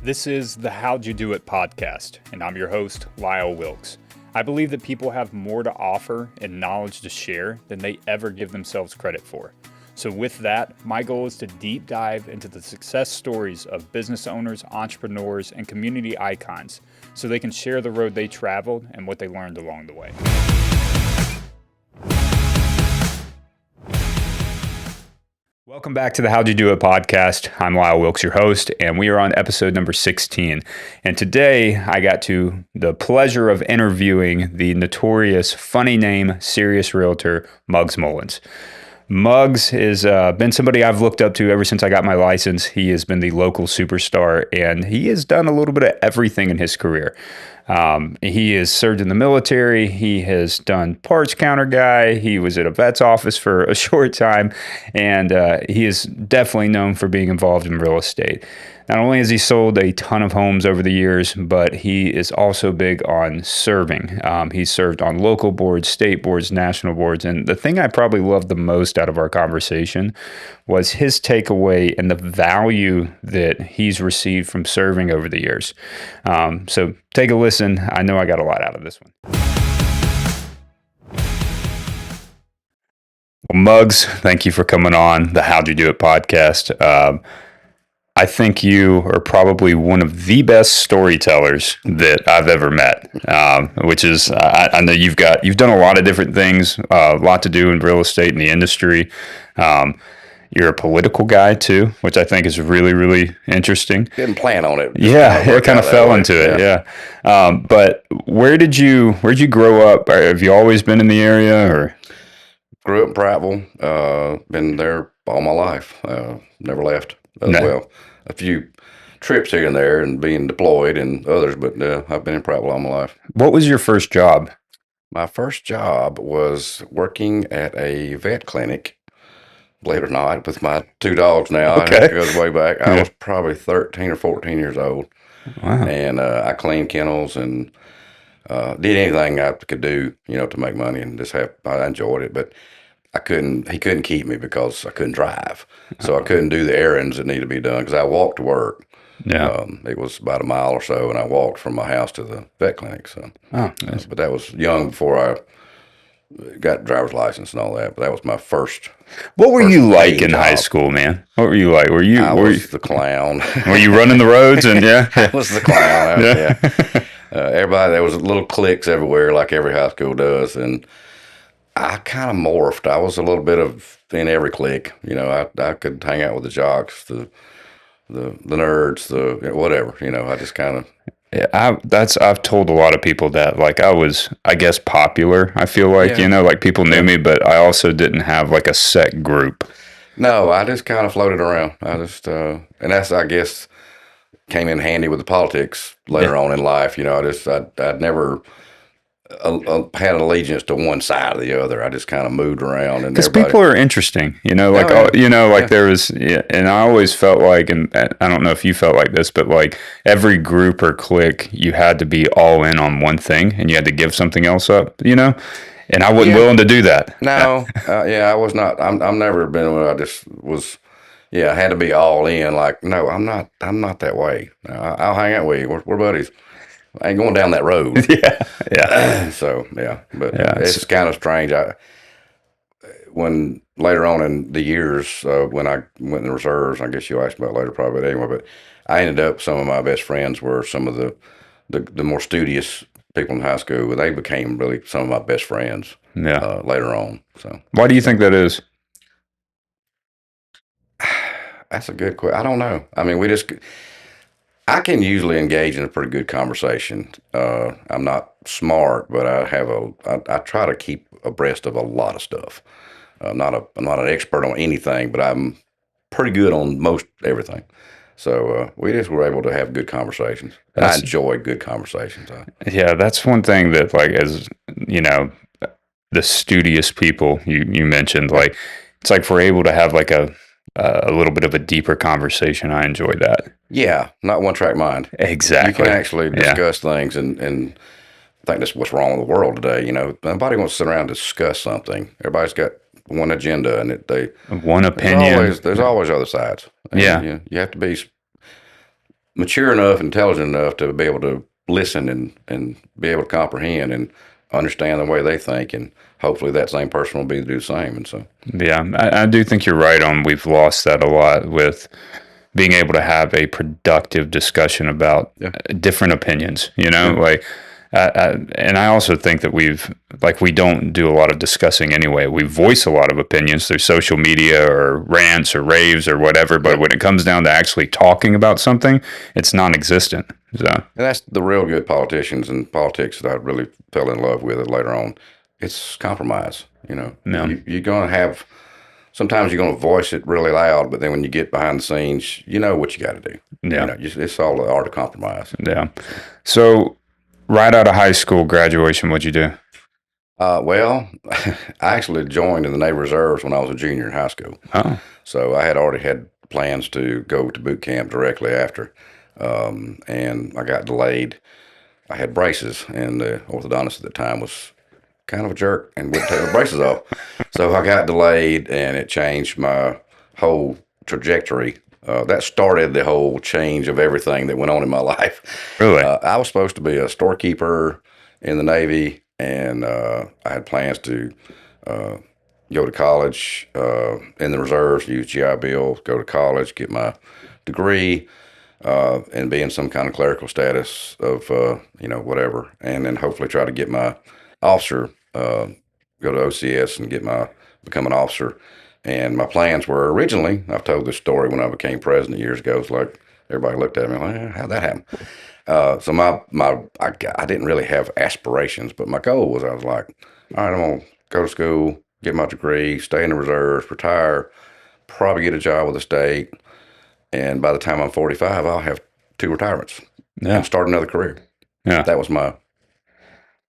This is the How'd You Do It podcast, and I'm your host, Lyle Wilkes. I believe that people have more to offer and knowledge to share than they ever give themselves credit for. So with that, my goal is to deep dive into the success stories of business owners, entrepreneurs, and community icons so they can share the road they traveled and what they learned along the way. Welcome back to the How'd You Do It podcast. I'm Lyle Wilkes, your host, and we are on episode number 16. And today I got to the pleasure of interviewing the notorious, funny name, serious realtor, Mullins. Muggs has been somebody I've looked up to ever since I got my license. He has been the local superstar, and he has done a little bit of everything in his career. He has served in the military. He has done parts counter guy. He was at a vet's office for a short time, and he is definitely known for being involved in real estate. Not only has he sold a ton of homes over the years, but he is also big on serving. He's served on local boards, state boards, national boards. And the thing I probably loved the most out of our conversation was his takeaway and the value that he's received from serving over the years. So take a listen. I know I got a lot out of this one. Well, Muggs, thank you for coming on the How'd You Do It podcast. I think you are probably one of the best storytellers that I've ever met, which is, I know you've done a lot of different things, a lot to do in real estate in the industry. You're a political guy too, which I think is really, really interesting. Didn't plan on it. It kind of fell into it. Yeah. But where did you grow up? Have you always been in the area or? Grew up in Prattville, been there all my life, never left. Well, a few trips here and there and being deployed and others, but I've been in Prattville all my life. What was your first job? My first job was working at a vet clinic, believe it or not, with my two dogs now. Okay. It goes way back. I was probably 13 or 14 years old. Wow. And I cleaned kennels and did anything I could do, to make money and I enjoyed it, but he couldn't keep me because I couldn't drive. So I couldn't do the errands that needed to be done because I walked to work. Yeah. It was about a mile or so, and I walked from my house to the vet clinic. So, nice. But that was young before I got driver's license and all that. But that was my first. What were you like in job. high school, man? What were you like? I was the clown. Were you running the roads? And I was the clown. Everybody, there was little cliques everywhere, like every high school does, and I kind of morphed. I was a little bit of in every clique. I could hang out with the jocks, the nerds, the whatever. I just kind of. Yeah, I've told a lot of people that, like, I was, I guess, popular. I feel like, like people knew me, but I also didn't have like a set group. No, I just kind of floated around. I just, and that's, I guess, came in handy with the politics later on in life. I'd never had an allegiance to one side or the other. I just kind of moved around, and because people are interesting, there was, and I always felt like, and I don't know if you felt like this, but like every group or clique, you had to be all in on one thing, and you had to give something else up, and I wasn't willing to do that. No, I was not. I'm never been where I just was. Yeah, I had to be all in. Like, no, I'm not that way. I'll hang out with you. We're buddies. I ain't going down that road. Yeah. So, but it's kind of strange. When later on in the years, when I went in the reserves, I guess you'll ask about later probably, but anyway, but I ended up, some of my best friends were some of the more studious people in high school. They became really some of my best friends later on. So, why do you think that is? That's a good question. I don't know. I mean, I can usually engage in a pretty good conversation. I'm not smart, but I try to keep abreast of a lot of stuff. I'm not an expert on anything, but I'm pretty good on most everything. So we just were able to have good conversations. And I enjoy good conversations. Yeah, that's one thing that, like, as the studious people you mentioned, like, it's like if we're able to have like a little bit of a deeper conversation. I enjoy that. Yeah, not one-track mind. Exactly. You can actually discuss things, and I think that's what's wrong with the world today. Nobody wants to sit around and discuss something. Everybody's got one agenda, and one opinion. There's always other sides. And you have to be mature enough, intelligent enough to be able to listen and be able to comprehend and understand the way they think, and hopefully that same person will be to do the same. And so, Yeah, I do think you're right on. We've lost that a lot with being able to have a productive discussion about yeah, different opinions, yeah, like, and I also think that we don't do a lot of discussing anyway. We voice a lot of opinions through social media or rants or raves or whatever, but yep. when it comes down to actually talking about something, it's non-existent. So, And that's the real good politicians and politics that I really fell in love with it later on. It's compromise. yeah, You're going to have, sometimes you're going to voice it really loud, but then when you get behind the scenes, you know what you got to do. yeah, It's all the art of compromise. yeah. So, right out of high school graduation, what'd you do? Well, I actually joined in the Navy Reserves when I was a junior in high school. Oh, So I had already had plans to go to boot camp directly after. And I got delayed. I had braces, and the orthodontist at the time was kind of a jerk and wouldn't take the braces off. So I got delayed, and it changed my whole trajectory. That started the whole change of everything that went on in my life. really? I was supposed to be a storekeeper in the Navy, and I had plans to uh, go to college in the reserves, use GI Bill, go to college, get my degree, and be in some kind of clerical status of whatever, and then hopefully try to get my officer, go to OCS and become an officer. And my plans were originally, I've told this story when I became president years ago. It's like everybody looked at me like, how'd that happen? So I didn't really have aspirations, but my goal was, I was like, all right, I'm gonna go to school, get my degree, stay in the reserves, retire, probably get a job with the state, and by the time I'm 45, I'll have 2 retirements Yeah, and start another career. yeah. That was my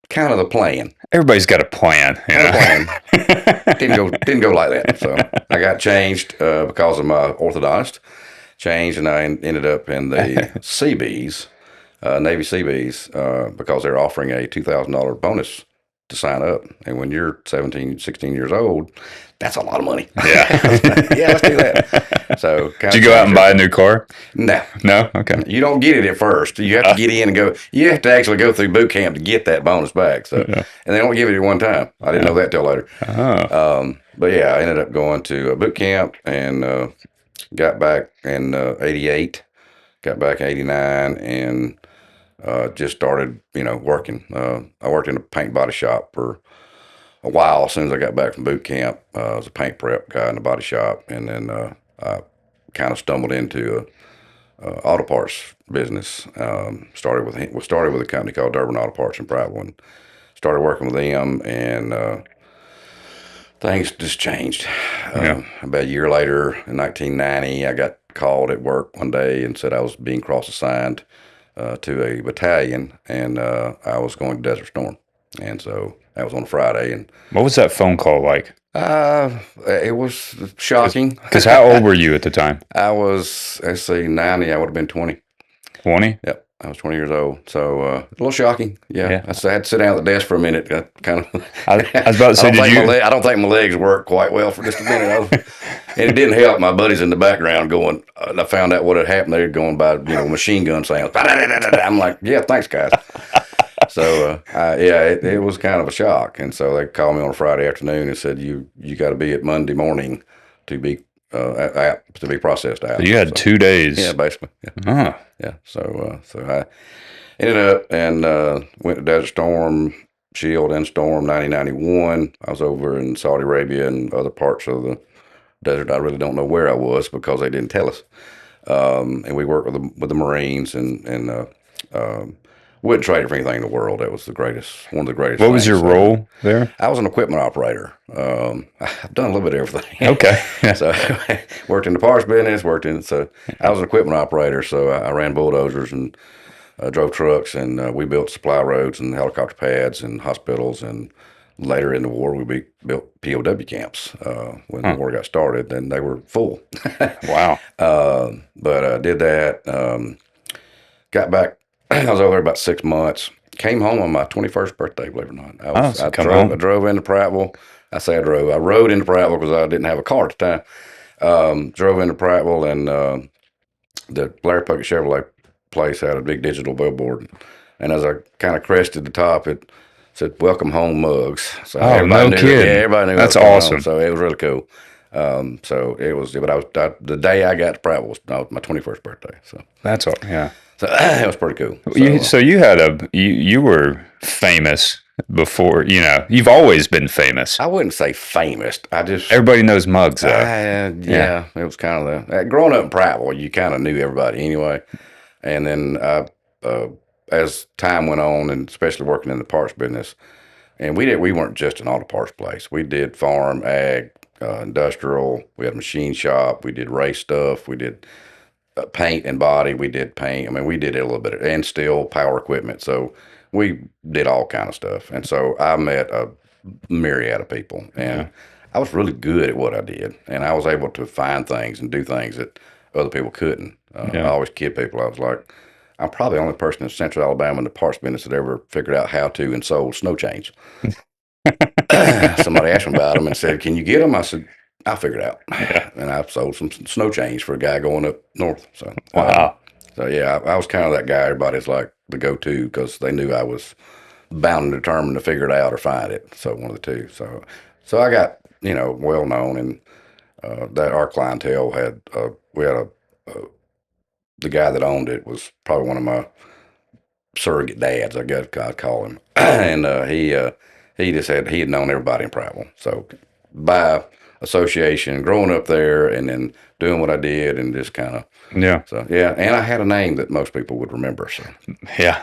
kind of the plan. Everybody's got a plan, Had a plan. Didn't go like that. So I got changed because of my orthodontist changed, and I ended up in the Seabees, Navy Seabees, because they're offering a $2,000 bonus to sign up. And when you're 17, 16 years old, that's a lot of money. Yeah. Yeah, let's do that. So Did you go out and buy a new car? No, No? Okay. you don't get it at first. You have to get in and go. You have to actually go through boot camp to get that bonus back. So, Yeah. and they don't give it at one time. I didn't know that till later. Oh. But yeah, I ended up going to boot camp and got back in '88. Got back in '89 and just started, working. I worked in a paint body shop for a while. As soon as I got back from boot camp, I was a paint prep guy in the body shop, and then I kind of stumbled into auto parts business. Started with a company called Durban Auto Parts in Prattville, and started working with them, and things just changed. Yeah. About a year later, in 1990, I got called at work one day and said I was being cross-assigned to a battalion, and I was going to Desert Storm, and so that was on a Friday, and What was that phone call like? it was shocking. Because how old were you at the time? I was, let's see, 90. I would have been 20. 20? Yep, I was 20 years old, so a little shocking. Yeah, Yeah. I had to sit down at the desk for a minute. Kind of. I was about to say, I don't think my legs worked quite well for just a minute. And it didn't help. My buddies in the background going. I found out what had happened. They were going by, machine gun sounds. I'm like, yeah, thanks, guys. So it was kind of a shock. And so they called me on a Friday afternoon and said, you got to be at Monday morning to be processed out. So you had 2 days. Yeah, basically. Yeah. Oh. Yeah, so I ended up and went to Desert Storm, Shield, and Storm 1991. I was over in Saudi Arabia and other parts of the desert. I really don't know where I was because they didn't tell us. And we worked with the Marines and wouldn't trade it for anything in the world. That was one of the greatest. What was your things. role there? I was an equipment operator. I've done a little bit of everything. Okay. So worked in the parts business, so I was an equipment operator. So I ran bulldozers and drove trucks, and we built supply roads and helicopter pads and hospitals. And later in the war, we built POW camps when the war got started, and they were full. Wow. But I did that. Got back. I was over there about 6 months. Came home on my 21st birthday, believe it or not. I drove into Prattville. I say I drove. I rode into Prattville because I didn't have a car at the time. Drove into Prattville, and the Larry Puckett Chevrolet place had a big digital billboard, and as I kind of crested the top, it said "Welcome Home Mugs." So Oh, everybody no knew it. Yeah, kidding. everybody knew what That's was going on. awesome. So it was really cool. So it was, but the day I got to Prattville was my 21st birthday. That's all. Yeah. So it was pretty cool. So you had you were famous before, you've always been famous. I wouldn't say famous. Everybody knows Mugs though. Yeah. Yeah, it was kind of growing up in Prattville, you kind of knew everybody anyway. And then as time went on, and especially working in the parts business, and we weren't just an auto parts place. We did farm, ag, industrial. We had a machine shop. We did race stuff. We did paint and body. We did paint. I mean, we did a little bit and steel power equipment. So we did all kind of stuff. And so I met a myriad of people, and I was really good at what I did, and I was able to find things and do things that other people couldn't. I always kid people. I was like, I'm probably the only person in Central Alabama in the parts business that ever figured out how to and sold snow chains. Somebody asked me about them and said, "Can you get them?" I said, "I'll figure it out." Yeah. And I sold some snow chains for a guy going up north. So, Wow. I was kind of that guy. Everybody's like the go-to because they knew I was bound and determined to figure it out or find it. So one of the two. So I got well known, and that our clientele had we had the guy that owned it was probably one of my surrogate dads, I guess I'd call him, and he had known everybody in Prattville. So by association, growing up there, and then doing what I did, and just kind of Yeah. so yeah, and I had a name that most people would remember. So Yeah.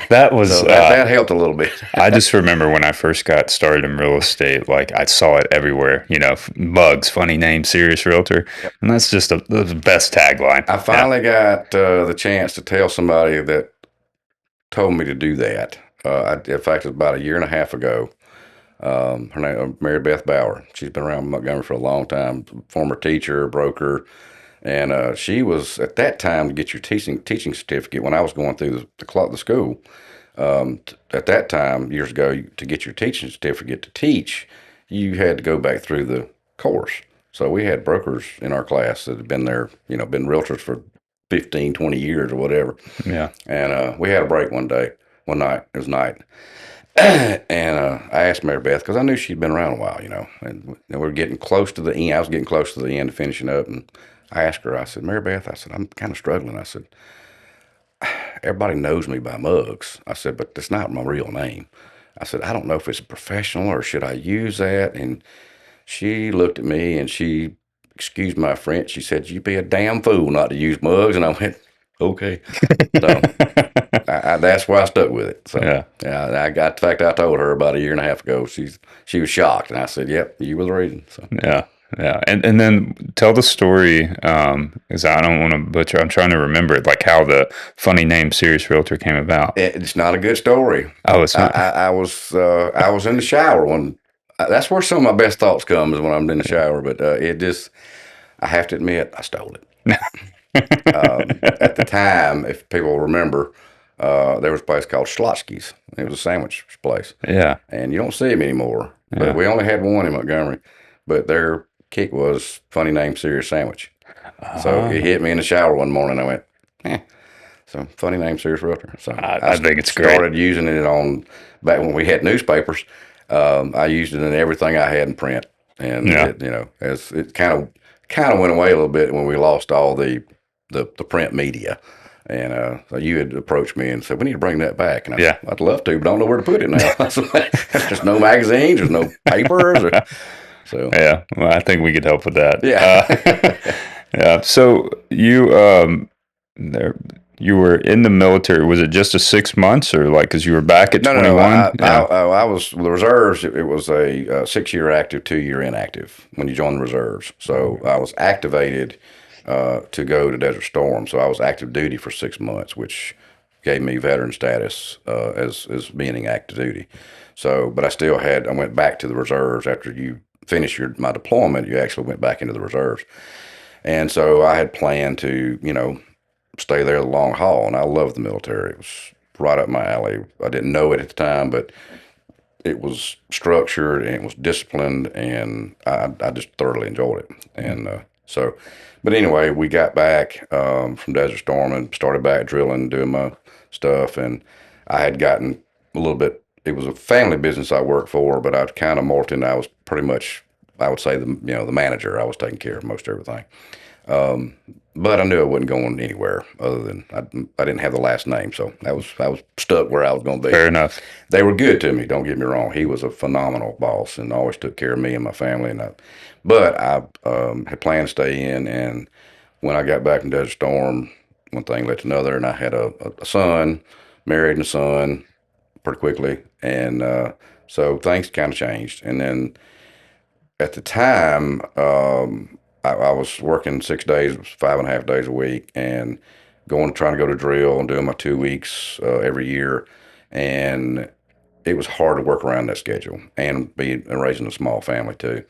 That was so that helped a little bit. I just remember when I first got started in real estate, like I saw it everywhere, Bugs, funny name, serious realtor. Yep. And that's just the best tagline. I finally got the chance to tell somebody that told me to do that. In fact, it was about a year and a half ago. Her name Mary Beth Bauer. She's been around Montgomery for a long time. Former teacher, broker, and she was at that time to get your teaching certificate. When I was going through the school, at that time years ago, to get your teaching certificate to teach, you had to go back through the course. So we had brokers in our class that had been there, been realtors for 15, 20 years or whatever. Yeah. And we had a break one night. It was night. And I asked Mary Beth, because I knew she'd been around a while, and we were getting close to the end. I was getting close to the end of finishing up. And I asked her, I said, "Mary Beth," I said, "I'm kind of struggling." I said, "Everybody knows me by Mugs." I said, "But that's not my real name." I said, "I don't know if it's professional or should I use that?" And she looked at me and she, excuse my French, she said, "You'd be a damn fool not to use Mugs." And I went, "Okay." So that's why I stuck with it. So Yeah. in fact, I told her about a year and a half ago. She was shocked, and I said, "Yep, you were the reason." So Yeah. Yeah. And then tell the story, because I don't want to butcher. I'm trying to remember it, like how the funny name Serious Realtor came about. it's not a good story. Oh, it's not. I was in the shower when. That's where some of my best thoughts come, is when I'm in the shower. But I have to admit, I stole it. At the time, if people remember, there was a place called Schlotsky's. It was a sandwich place. Yeah. And you don't see them anymore. But Yeah. we only had one in Montgomery. But their kick was funny name, serious sandwich. So it hit me in the shower one morning. I went, So funny name, serious realtor. So I think it's great. Started using it back when we had newspapers. I used it in everything I had in print, and as it kind of went away a little bit when we lost all the print media. And so you had approached me and said, "We need to bring that back." And I said, "I'd love to, but I don't know where to put it now." There's no magazines, there's no papers. So Yeah. Well, I think we could help with that. yeah. Yeah. So you were in the military. Was it just a 6 months, or like because you were back at 21? I was the reserves. It was a 6-year active, 2-year inactive when you join the reserves. So I was activated to go to Desert Storm. So I was active duty for 6 months, which gave me veteran status as being in active duty. So, but I went back to the reserves after you finished my deployment. You actually went back into the reserves, and so I had planned to stay there the long haul, and I loved the military. It was right up my alley. I didn't know it at the time, but it was structured and it was disciplined, and I just thoroughly enjoyed it. And So, but anyway, we got back from Desert Storm and started back drilling, doing my stuff, and I had gotten a little bit. It was a family business I worked for, but I kind of morphed into. I was pretty much, I would say, the manager. I was taking care of most everything. Um, but I knew I wasn't going anywhere other than I didn't have the last name, so I was stuck where I was going to be. Fair enough. They were good to me. Don't get me wrong. He was a phenomenal boss and always took care of me and my family. But I had planned to stay in, and when I got back from Desert Storm, one thing led to another, and I had a son, married and a son pretty quickly, and so things kind of changed. And then at the time, I was working 6 days, 5.5 days a week, and trying to go to drill and doing my 2 weeks every year, and it was hard to work around that schedule and raising a small family too.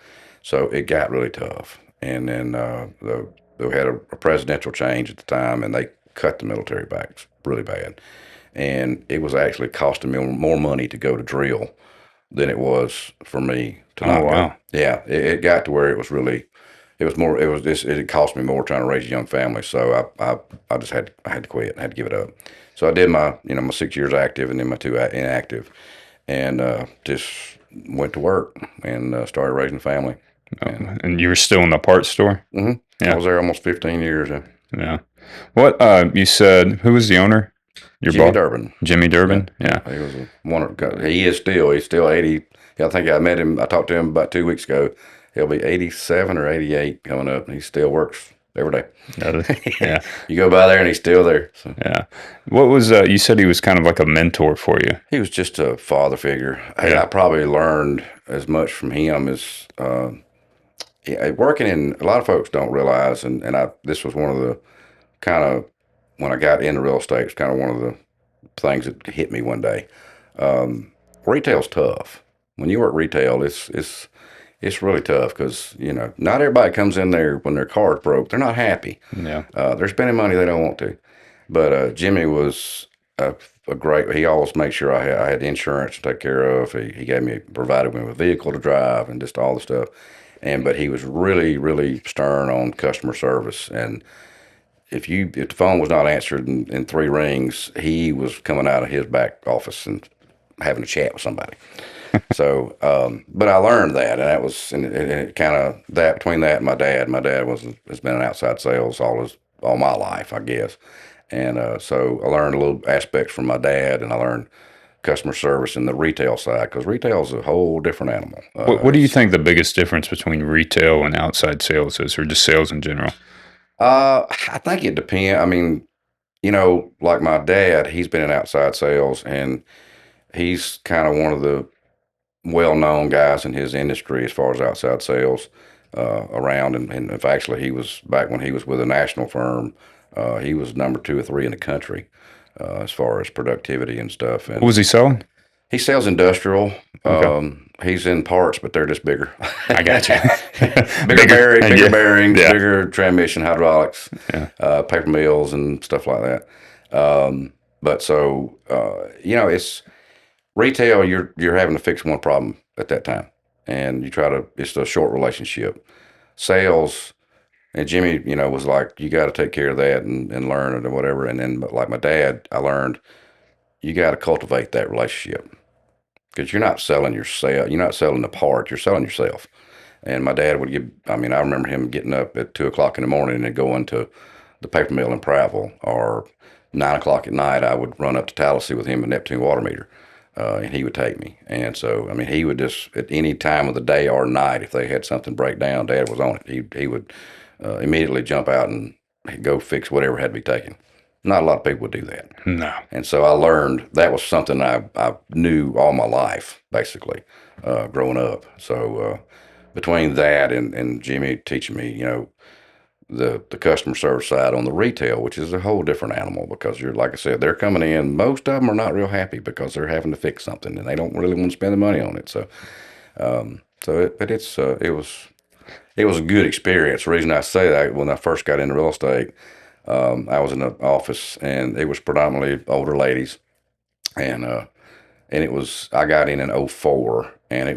So it got really tough. And then they had a presidential change at the time, and they cut the military back really bad. And it was actually costing me more money to go to drill than it was for me to Oh, not go. wow. Yeah, it got to where it was really, it was more, it was this, it cost me more trying to raise a young family. So I just I had to quit. I had to give it up. So I did my 6 years active and then my two inactive, and just went to work and started raising a family. And you were still in the parts store? I Yeah. was there almost 15 years. Yeah. What you said? Who was the owner? Your Jimmy boss, Durbin. Jimmy Durbin. Yeah. He was he is still. He's still 80. I think I met him. I talked to him about 2 weeks ago. He'll be 87 or 88 coming up, and he still works every day. Yeah. You go by there, and he's still there. So. Yeah. What was you said he was kind of like a mentor for you? He was just a father figure. Yeah. I probably learned as much from him as working in. A lot of folks don't realize, and this was one of the kind of when I got into real estate. It's kind of one of the things that hit me one day. Retail's tough. When you work retail, it's really tough because not everybody comes in there when their car's broke. They're not happy. Yeah. They're spending money they don't want to. But Jimmy was a great. He always made sure I had insurance to take care of. He provided me with a vehicle to drive and just all the stuff. But he was really, really stern on customer service. And if the phone was not answered in 3 rings, he was coming out of his back office and having a chat with somebody. So, but I learned that, and that was, and it kind of that between that and my dad. My dad has been in outside sales all my life, I guess, and so I learned a little aspects from my dad, and I learned customer service in the retail side because retail is a whole different animal. What do you think the biggest difference between retail and outside sales is, or just sales in general? I think it depends. I mean, like my dad, he's been in outside sales, and he's kind of one of the well-known guys in his industry as far as outside sales around. And if actually he was back when he was with a national firm, he was number 2 or 3 in the country as far as productivity and stuff. And What was he selling? he sells industrial. Okay. He's in parts, but they're just bigger. I got you. bigger Yeah. bearings, Yeah. bigger transmission, hydraulics, Yeah. paper mills, and stuff like that. But so it's retail. You're having to fix one problem at that time, and it's a short relationship. Sales, and Jimmy, was like, you got to take care of that and learn it or whatever. And then, like my dad, I learned you got to cultivate that relationship because you're not selling yourself. You're not selling the part. You're selling yourself. And my dad would I remember him getting up at 2 o'clock in the morning and going to the paper mill in Prattville, or 9 o'clock at night. I would run up to Tallahassee with him at Neptune Water Meter, and he would take me. And so, he would just at any time of the day or night, if they had something break down, Dad was on it. He would immediately jump out and go fix whatever had to be taken. Not a lot of people would do that. No. And so I learned that was something I knew all my life, basically, growing up. So between that and Jimmy teaching me, the customer service side on the retail, which is a whole different animal because like I said, they're coming in. Most of them are not real happy because they're having to fix something and they don't really want to spend the money on it. So, it was a good experience. The reason I say that, when I first got into real estate, I was in the office and it was predominantly older ladies, and I got in '04, and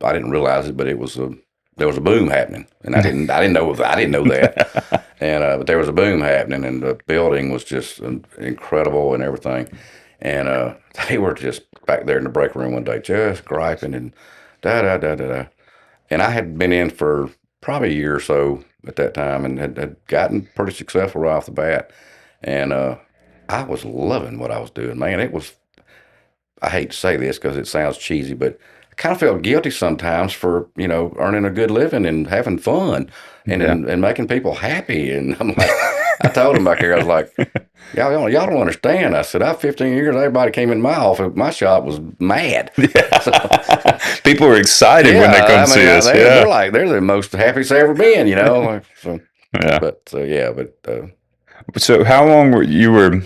I didn't realize it, but it was there was a boom happening, and I didn't know that, and but there was a boom happening, and the building was just incredible and everything, and they were just back there in the break room one day, just griping and da da da da da, and I had been in for probably a year or so at that time, and had gotten pretty successful right off the bat, and I was loving what I was doing, man. It was, I hate to say this because it sounds cheesy, but I kind of felt guilty sometimes for, earning a good living and having fun and making people happy. And I'm like, I told him back here, I was like, y'all don't understand. I said, I have 15 years, everybody came in my office, my shop was mad. Yeah. So, people were excited when they come see us. They're like, they're the most happiest they ever been, So, yeah. But so how long were your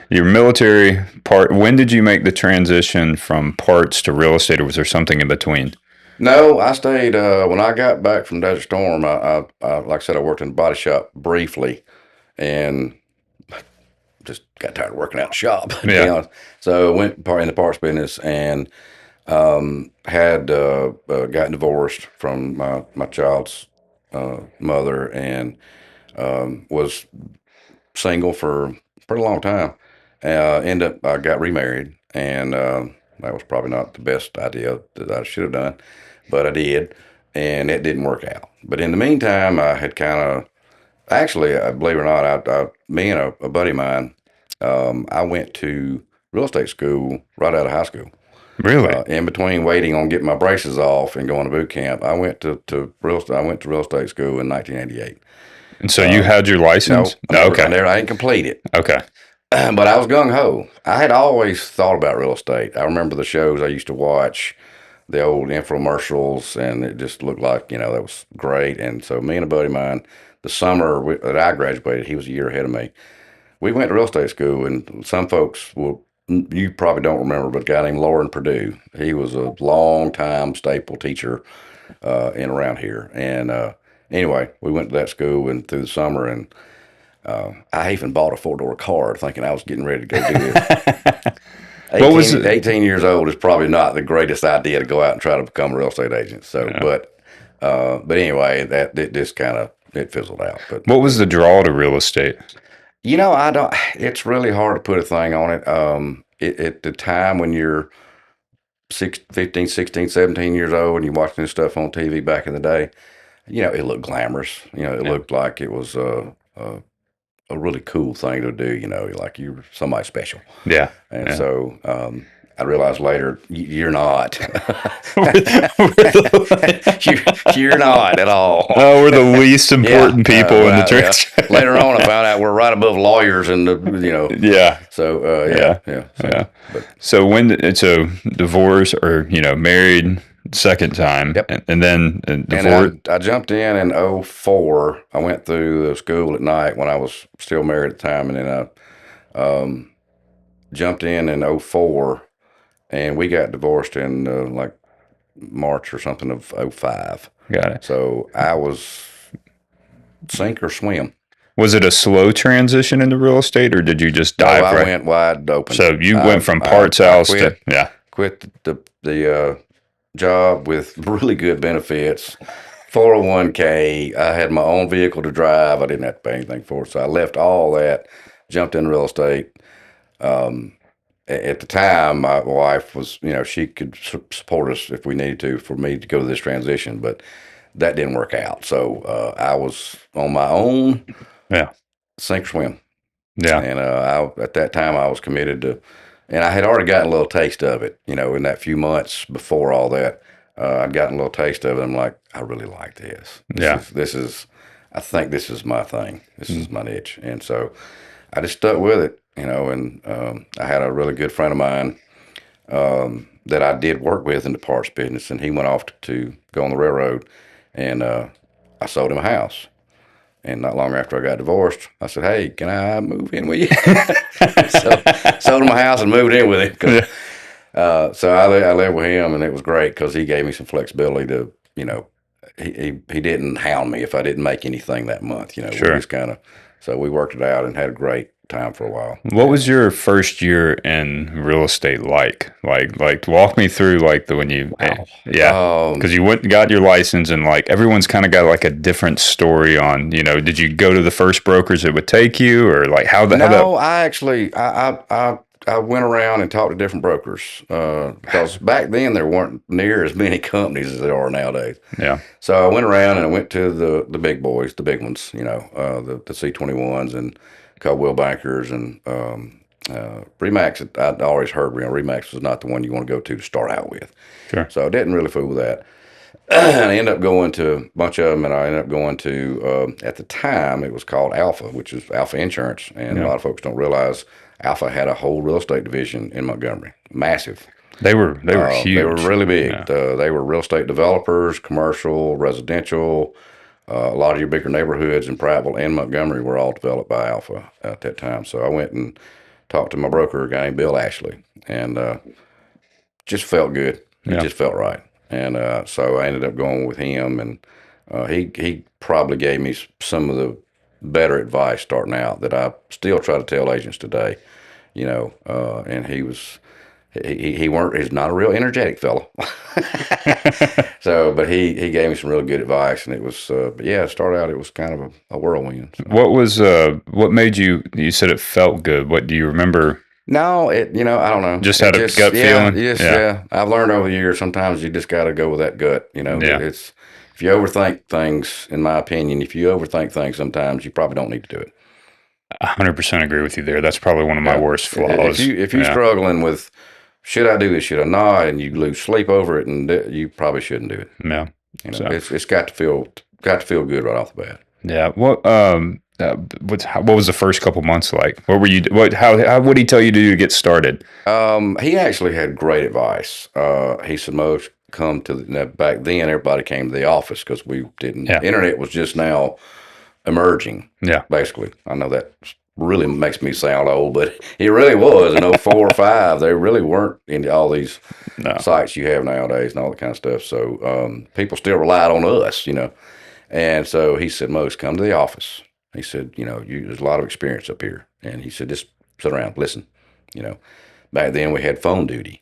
military part? When did you make the transition from parts to real estate, or was there something in between? No, I stayed. When I got back from Desert Storm, I like I said, I worked in the body shop briefly, and just got tired of working out in the shop. To be honest. So I went in the parts business and had gotten divorced from my child's mother, and was single for a pretty long time. Ended up, I got remarried, and that was probably not the best idea that I should have done, but I did, and it didn't work out. But in the meantime, I had kind of, actually, believe it or not, me and a buddy of mine, I went to real estate school right out of high school. Really? In between waiting on getting my braces off and going to boot camp, I went to real estate school in 1988. And so you had your license? No, okay. I didn't complete it. Okay. But I was gung ho. I had always thought about real estate. I remember the shows I used to watch, the old infomercials, and it just looked like, that was great. And so me and a buddy of mine, the summer that I graduated, he was a year ahead of me. We went to real estate school, and some folks you probably don't remember, but a guy named Lauren Purdue. He was a long time staple teacher in around here. And anyway, we went to that school and through the summer, and I even bought a 4-door car thinking I was getting ready to go do this. 18 years old is probably not the greatest idea to go out and try to become a real estate agent. So, yeah. But anyway, it fizzled out. But what was the draw to real estate? It's really hard to put a thing on it. At the time when you're 15, 16, 17 years old and you're watching this stuff on TV back in the day, it looked glamorous. It looked like it was a really cool thing to do, like you were somebody special. Yeah. And so I realized later, you're not. You're not at all. Oh, we're the least important people in the church. Yeah. Later on, I found out we're right above lawyers and Yeah. So, yeah. So divorce or, married second time. Yep. And then divorce. And I jumped in 2004. I went through the school at night when I was still married at the time. And then I jumped in 2004, and we got divorced in like March or something of 2005. Got it. So I was sink or swim. Was it a slow transition into real estate, or did you just dive right? I went wide open. So you went from parts house to quit the job with really good benefits, 401k. I had my own vehicle to drive. I didn't have to pay anything for it. So I left all that, jumped into real estate. At the time, my wife was, she could support us if we needed to for me to go to this transition, but that didn't work out. So I was on my own, sink or swim. Yeah. And at that time, I was committed to, and I had already gotten a little taste of it, in that few months before all that. I'd gotten a little taste of it. I'm like, I really like this. I think this is my thing. This is my niche. And so I just stuck with it. And I had a really good friend of mine that I did work with in the parts business, and he went off to go on the railroad, and I sold him a house. And not long after I got divorced, I said, "Hey, can I move in with you?" So sold him a house and moved in with him. So I lived with him, and it was great because he gave me some flexibility to, he didn't hound me if I didn't make anything that month. Sure. We just kind of So we worked it out and had a great time for a while. What was your first year in real estate like? Like walk me through like the when you, Wow. yeah, because you went and got your license and like everyone's kind of got like a different story on, did you go to the first brokers that would take you or like how that? No, I actually I went around and talked to different brokers because back then there weren't near as many companies as there are nowadays. Yeah, So I went around and I went to the big boys, the big ones, the C21s and Coldwell Bankers and Remax. I'd always heard Remax was not the one you want to go to start out with. sure. So I didn't really fool with that. And I ended up going to a bunch of them, and I ended up going to, at the time, it was called Alpha, which is Alpha Insurance. And a Yeah, lot of folks don't realize Alpha had a whole real estate division in Montgomery, massive. they were They were huge. really big. Yeah, They were real estate developers, commercial, residential. A lot of your bigger neighborhoods in Prattville and Montgomery were all developed by Alpha at that time. So I went and talked to my broker, a guy named Bill Ashley, and just felt good. It yeah. just felt right. And so I ended up going with him, and he probably gave me some of the better advice starting out that I still try to tell agents today. And he's not a real energetic fellow. So, but he gave me some really good advice, and it was, but yeah, it started out, it was kind of a whirlwind. So. What made you said it felt good? What do you remember? No, I don't know. Just It had a just, gut yeah, feeling? yes, Yeah. yeah. I've learned over the years, sometimes you just got to go with that gut. Yeah. If you overthink things, in my opinion, if you overthink things, sometimes you probably don't need to do it. 100% agree with you there. That's probably one of my Yeah. worst If flaws. you if you're Yeah. struggling with should I do this, should I not, and you lose sleep over it, and you probably shouldn't do it. Yeah. So, It's got to feel good right off the bat. yeah. What was the first couple months like? What were you, how would he tell you to do to get started? He actually had great advice. He said most come to back then everybody came to the office because we didn't. Yeah. Internet was just now emerging. Yeah. Basically, I know that really makes me sound old, but it really was in '04 or '05. They really weren't into all these No. sites you have nowadays and all that kind of stuff. So people still relied on us. And so he said, most come to the office. He said, there's a lot of experience up here. And he said, just sit around, listen. You know, Back then we had phone duty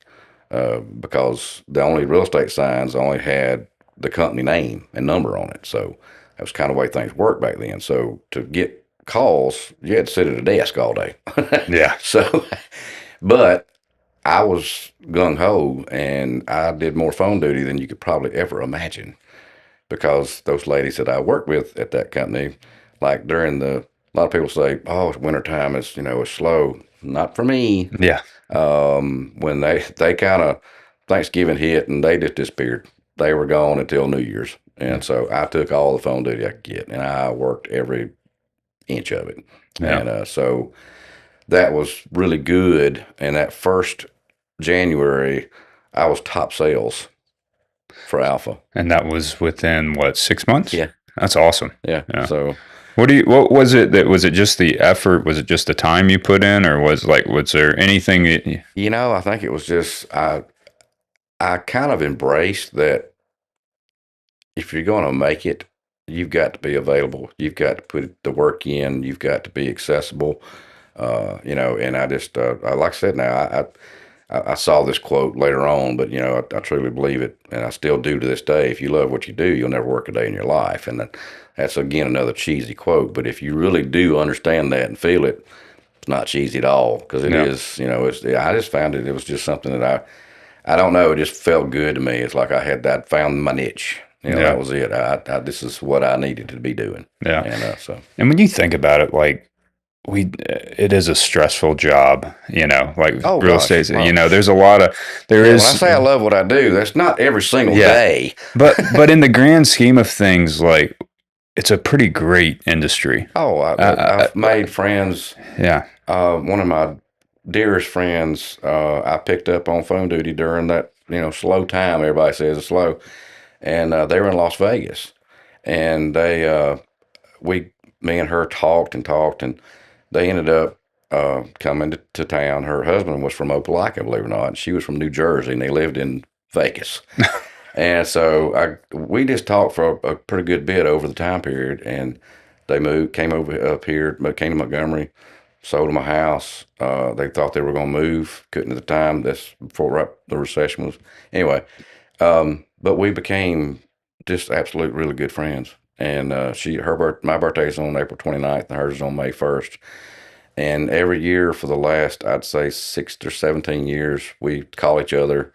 because the only real estate signs only had the company name and number on it. So that was kind of the way things worked back then. So to get calls, you had to sit at a desk all day. Yeah. So, but I was gung ho and I did more phone duty than you could probably ever imagine because those ladies that I worked with at that company, like a lot of people say, oh, it's wintertime, it's slow. Not for me. Yeah. When they kind of Thanksgiving hit and they just disappeared. They were gone until New Year's. And so I took all the phone duty I could get and I worked every inch of it. Yeah. And so that was really good. And that first January, I was top sales for Alpha. And that was within what, 6 months? Yeah. That's awesome. Yeah. Yeah. So, What was it was it just the effort? Was it just the time you put in or was there anything that I think it was just, I kind of embraced that if you're going to make it, you've got to be available. You've got to put the work in. You've got to be accessible. And I just, like I said, now I saw this quote later on, but I truly believe it, and I still do to this day. If you love what you do, you'll never work a day in your life, and that's again another cheesy quote. But if you really do understand that and feel it, it's not cheesy at all because it is. I just found it. It was just something that I don't know. It just felt good to me. It's like I'd found my niche. That was it. This is what I needed to be doing. Yeah. And so. And when you think about it, like it is a stressful job, Oh, real gosh. estate. Oh. There's a lot of When I say I love what I do, that's not every single day. but in the grand scheme of things, like it's a pretty great industry. Oh, I've made friends. Yeah. One of my dearest friends, I picked up on phone duty during that slow time. Everybody says it's slow, and they were in Las Vegas, and me and her talked and talked, and they ended up coming to town. Her husband was from Opelika, believe it or not, and she was from New Jersey, and they lived in Vegas. And so we just talked for a pretty good bit over the time period, and They moved, came over up here, came to Montgomery, sold them a house. They thought they were going to move, couldn't at the time. That's before the recession was. Anyway, but we became just absolute really good friends. And my birthday is on April 29th, and hers is on May 1st. And every year for the last, I'd say 16 or 17 years, we call each other.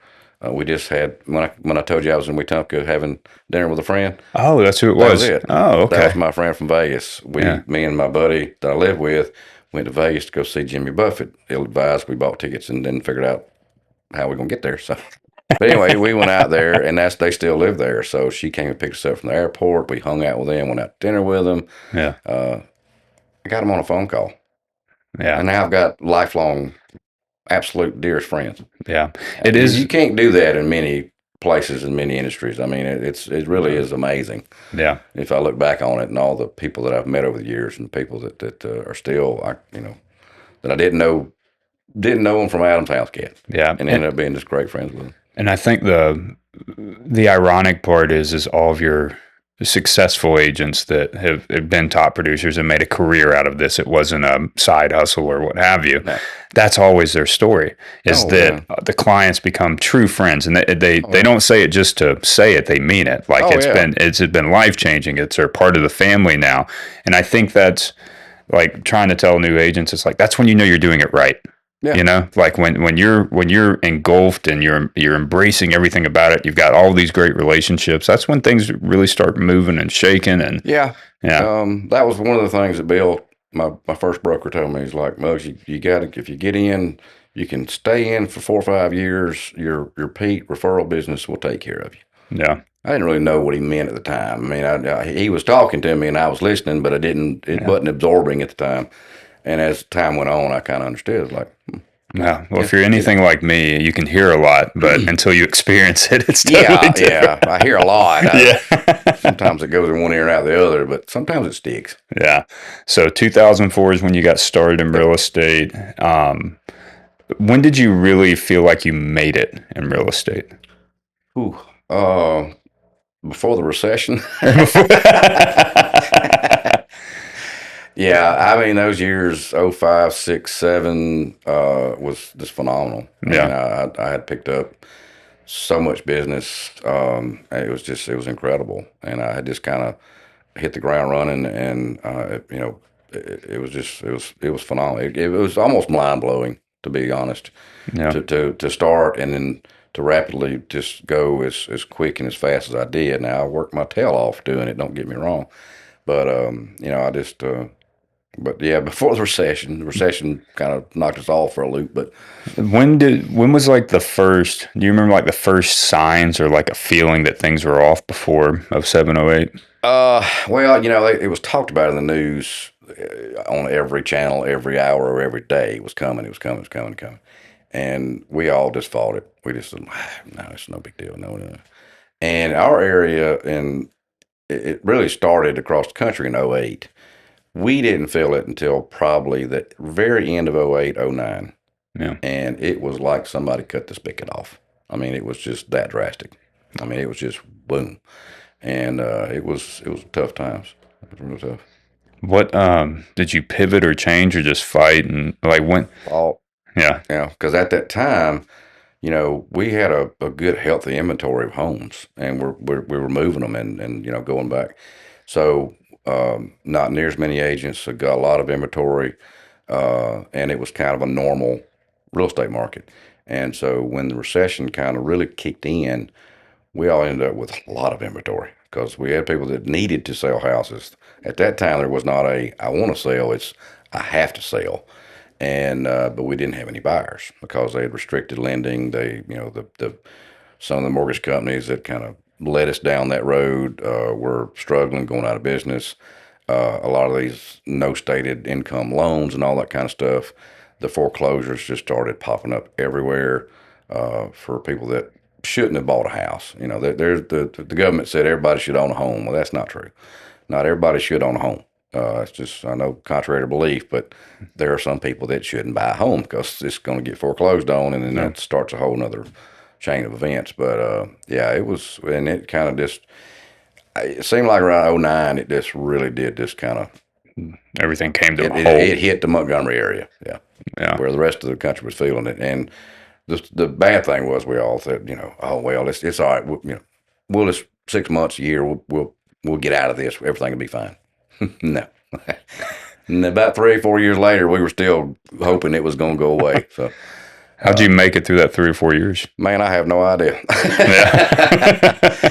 We just had when I told you I was in Wetumpka having dinner with a friend. Oh, that's who it That was. was it. Oh, That was okay. my friend from Vegas. Me and my buddy that I live with, went to Vegas to go see Jimmy Buffett. Ill advised. We bought tickets and then figured out how we're gonna get there. So, but anyway, we went out there, and they still live there. So she came and picked us up from the airport. We hung out with them, went out to dinner with them. Yeah. I got them on a phone call, Yeah. and now I've got lifelong, absolute dearest friends. Yeah. It is. You can't do that in many places in many industries. I mean, it really is amazing. Yeah. If I look back on it and all the people that I've met over the years and people that are still, that I didn't know them from Adam's house yet. Yeah. And ended up being just great friends with them. And I think the ironic part is all of your successful agents that have been top producers and made a career out of this. It wasn't a side hustle or what have you. No. That's always their story, is that the clients become true friends, and they don't say it just to say it. They mean it. Like it's been life-changing. It's a part of the family now. And I think that's like trying to tell new agents, it's like, that's when you know you're doing it right. Yeah. You know, like when you're engulfed and you're embracing everything about it, you've got all these great relationships. That's when things really start moving and shaking. And Yeah. yeah, That was one of the things that Bill, my first broker, told me. He's like, Muggs, you got to, if you get in, you can stay in for 4 or 5 years. Your repeat referral business will take care of you. yeah, I didn't really know what he meant at the time. I mean, he was talking to me and I was listening, but it wasn't absorbing at the time. And as time went on, I kind of understood. It's like, yeah. Well, if you're anything like me, you can hear a lot, but until you experience it, it's totally different. I hear a lot. Yeah. Sometimes it goes in one ear and out the other, but sometimes it sticks. Yeah. So 2004 is when you got started in real estate. When did you really feel like you made it in real estate? Ooh, before the recession. Yeah, I mean those years 05, 6, 7 was just phenomenal. Yeah. I had picked up so much business. It was incredible, and I had just kind of hit the ground running, and it was phenomenal. It was almost mind blowing, to be honest. Yeah. To start and then to rapidly just go as quick and as fast as I did. Now I worked my tail off doing it. Don't get me wrong, but I just. But yeah, before the recession kind of knocked us all for a loop. But when was like the first, do you remember like the first signs or like a feeling that things were off before 07, 08? Well, it was talked about in the news on every channel, every hour, or every day. It was coming. And we all just fought it. We just said, no, it's no big deal. No. And our area, and it really started across the country in 08. We didn't feel it until probably the very end of 08, 09. Yeah. And it was like somebody cut the spigot off. I mean, it was just that drastic. I mean, it was just boom. And it was tough times. It was real tough. What did you pivot or change or just fight, and like when? All, Yeah. because at that time, we had a good, healthy inventory of homes, and we were moving them and going back. So not near as many agents. So got a lot of inventory, and it was kind of a normal real estate market. And so when the recession kind of really kicked in, we all ended up with a lot of inventory because we had people that needed to sell houses. At that time, there was not I want to sell, it's I have to sell. And but we didn't have any buyers because they had restricted lending. They, some of the mortgage companies that kind of led us down that road were struggling, going out of business. A lot of these no stated income loans and all that kind of stuff. The foreclosures just started popping up everywhere for people that shouldn't have bought a house. The government said everybody should own a home. Well, that's not true. Not everybody should own a home. It's just, I know, contrary to belief, but there are some people that shouldn't buy a home because it's going to get foreclosed on, and then that starts a whole nother chain of events. But it was, and it kind of just, it seemed like around 09, it just really did just kind of everything came to a It halt. hit the Montgomery area, Yeah. where the rest of the country was feeling it. And the bad thing was we all said, oh well, it's all right. We'll just 6 months, a year, we'll get out of this. Everything will be fine. No. And about 3 or 4 years later, we were still hoping it was going to go away. So, How'd you make it through that 3 or 4 years? man, I have no idea.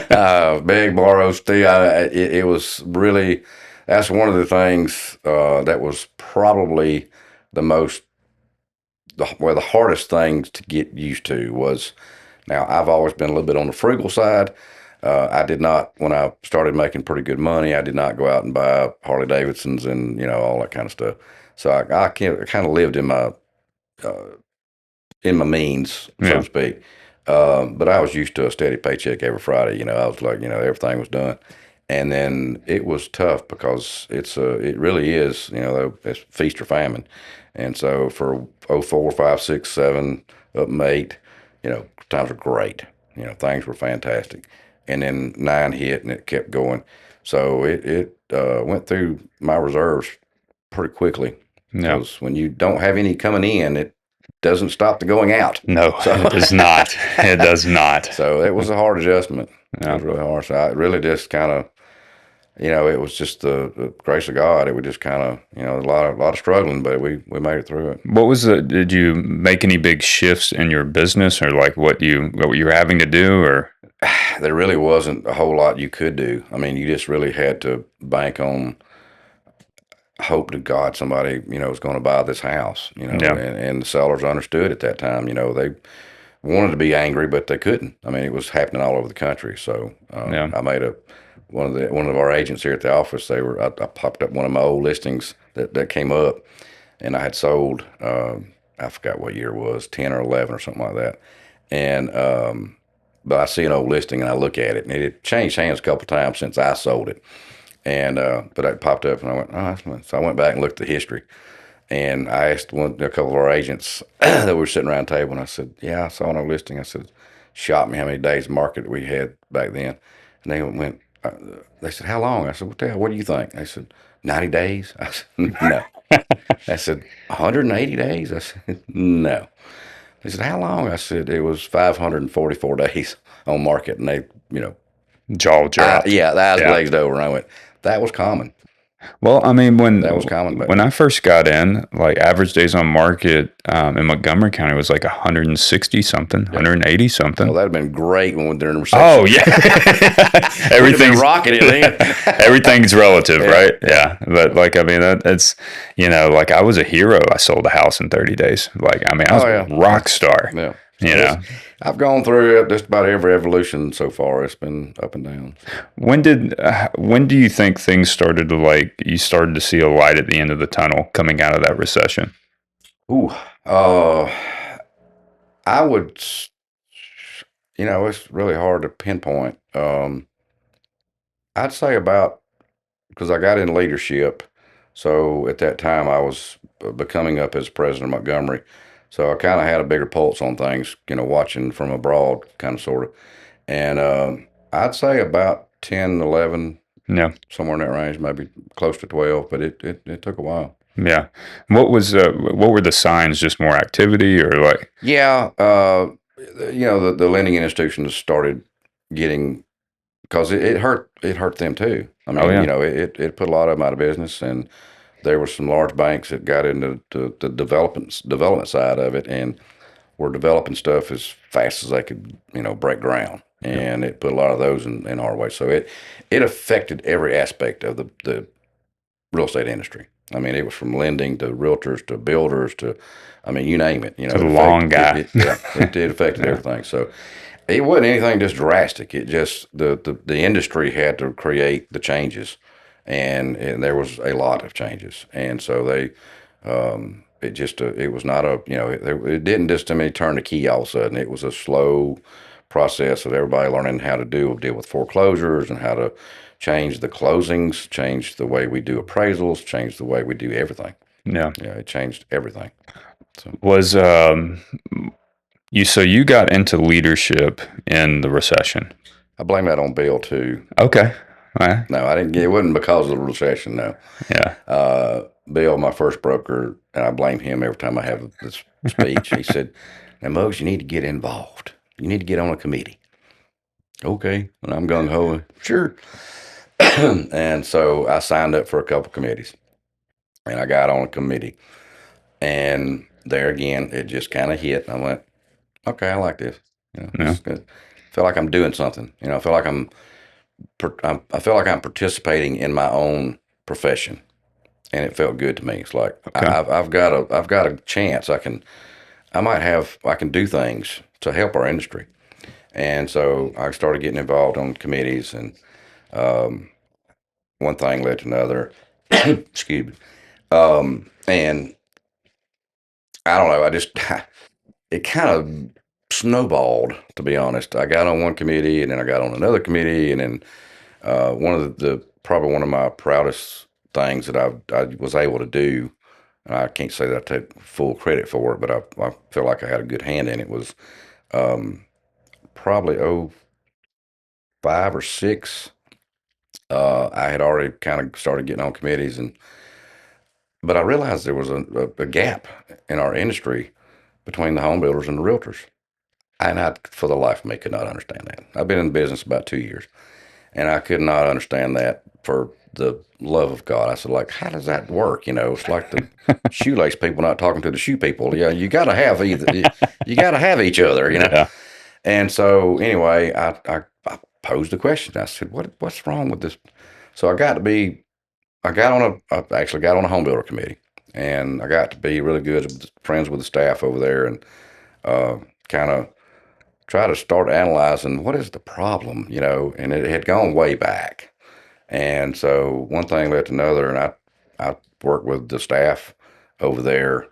Yeah. Big borrow steel. It was really, that's one of the things that was probably the most, the hardest things to get used to was, now I've always been a little bit on the frugal side. I did not, when I started making pretty good money, I did not go out and buy Harley Davidsons and, all that kind of stuff. So I kind of lived in my means, so to speak. But I was used to a steady paycheck every Friday. I was like, everything was done. And then it was tough because it really is, it's feast or famine. And so for 04, 5, 6, 7, up and 8, times were great. Things were fantastic. And then 9 hit and it kept going. So it went through my reserves pretty quickly. Yeah. Because when you don't have any coming in, it doesn't stop the going out. No, it does not. It does not. So it was a hard adjustment. Yeah. It was really hard. So I really just kind of, it was just the grace of God. It was just kind of, a lot of struggling, but we made it through it. What was did you make any big shifts in your business, or like what you were having to do, or? There really wasn't a whole lot you could do. I mean, you just really had to bank on hope to God somebody, was going to buy this house, Yeah. and the sellers understood at that time, they wanted to be angry, but they couldn't. I mean, it was happening all over the country. So I made one of our agents here at the office. I popped up one of my old listings that came up, and I had sold. I forgot what year it was, 10 or 11 or something like that. And but I see an old listing and I look at it, and it had changed hands a couple of times since I sold it. And but it popped up, and I went, oh, that's nice. So I went back and looked at the history. And I asked a couple of our agents that were sitting around the table, and I said, yeah, I saw no listing. I said, shocked me how many days market we had back then. And they went, they said, how long? I said, what the hell, what do you think? They said, 90 days? I said, no. I said, 180 days? I said, no. They said, how long? I said, it was 544 days on market. And they, Jaw dropped. the eyes glazed over. And I went, that was common. Well, I mean, That was common back when then. I first got in, like average days on market in Montgomery County was like 160 something, 180 something. Well, that'd have been great when they're in the recession. Oh yeah, everything's rocking it then. Everything's relative, right? Yeah, but like I mean, that's like I was a hero. I sold a house in 30 days. Like I mean, I was a rock star. Yeah. So I've gone through just about every evolution so far. It's been up and down. when do you think things started to you started to see a light at the end of the tunnel coming out of that recession? Ooh, I would, it's really hard to pinpoint. I'd say because I got in leadership. So at that time I was becoming up as president of Montgomery. So I kind of had a bigger pulse on things, watching from abroad, kind of, sort of. And I'd say about 10, 11, somewhere in that range, maybe close to 12, but it took a while. Yeah. What were the signs? Just more activity, or like? Yeah. The lending institutions started getting, because it hurt them too. I mean, it put a lot of them out of business, and there were some large banks that got into the development side of it and were developing stuff as fast as they could, break ground. And it put a lot of those in our way. So it affected every aspect of the real estate industry. I mean, it was from lending to realtors to builders to, I mean, you name it. To the long guy. It affected everything. So it wasn't anything just drastic. It just the industry had to create the changes, and there was a lot of changes, and so they it was not it didn't just turn the key all of a sudden. It was a slow process of everybody learning how to deal with foreclosures and how to change the closings, change the way we do appraisals, change the way we do everything. Yeah, it changed everything. So was you got into leadership in the recession? I blame that on Bill too. Okay. Well, No, I didn't get it. Wasn't because of the recession. No. yeah. Bill, my first broker, and I blame him every time I have this speech. He said, "Now, Muggs, you need to get involved. You need to get on a committee." Okay, and I'm gung ho. Sure. And so I signed up for a couple committees, and I got on a committee. And there again, it just kind of hit. I went, okay, I like this. Yeah. It's good. I feel like I'm doing something. I feel like I feel like I'm participating in my own profession, and it felt good to me. It's like Okay. I've got a chance. I can do things to help our industry. And so I started getting involved on committees, and one thing led to another. Excuse me. And I don't know. I just it kind of snowballed, to be honest. I got on one committee, and then I got on another committee, and then one of the probably one of my proudest things that I was able to do. And I can't say that I take full credit for it, but I feel like I had a good hand in it. Was probably 05 or 06. I had already kind of started getting on committees, but I realized there was a gap in our industry between the home builders and the realtors. And I, for the life of me, could not understand that. I've been in business about 2 years, and I could not understand that for the love of God. I said, like, how does that work? It's like the shoelace people not talking to the shoe people. Yeah, you got to have you got to have each other. Yeah. And so anyway, I posed a question. I said, what's wrong with this? So I actually got on a home builder committee, and I got to be really good friends with the staff over there, and kind of try to start analyzing what is the problem, and it had gone way back. And so one thing led to another, and I worked with the staff over there.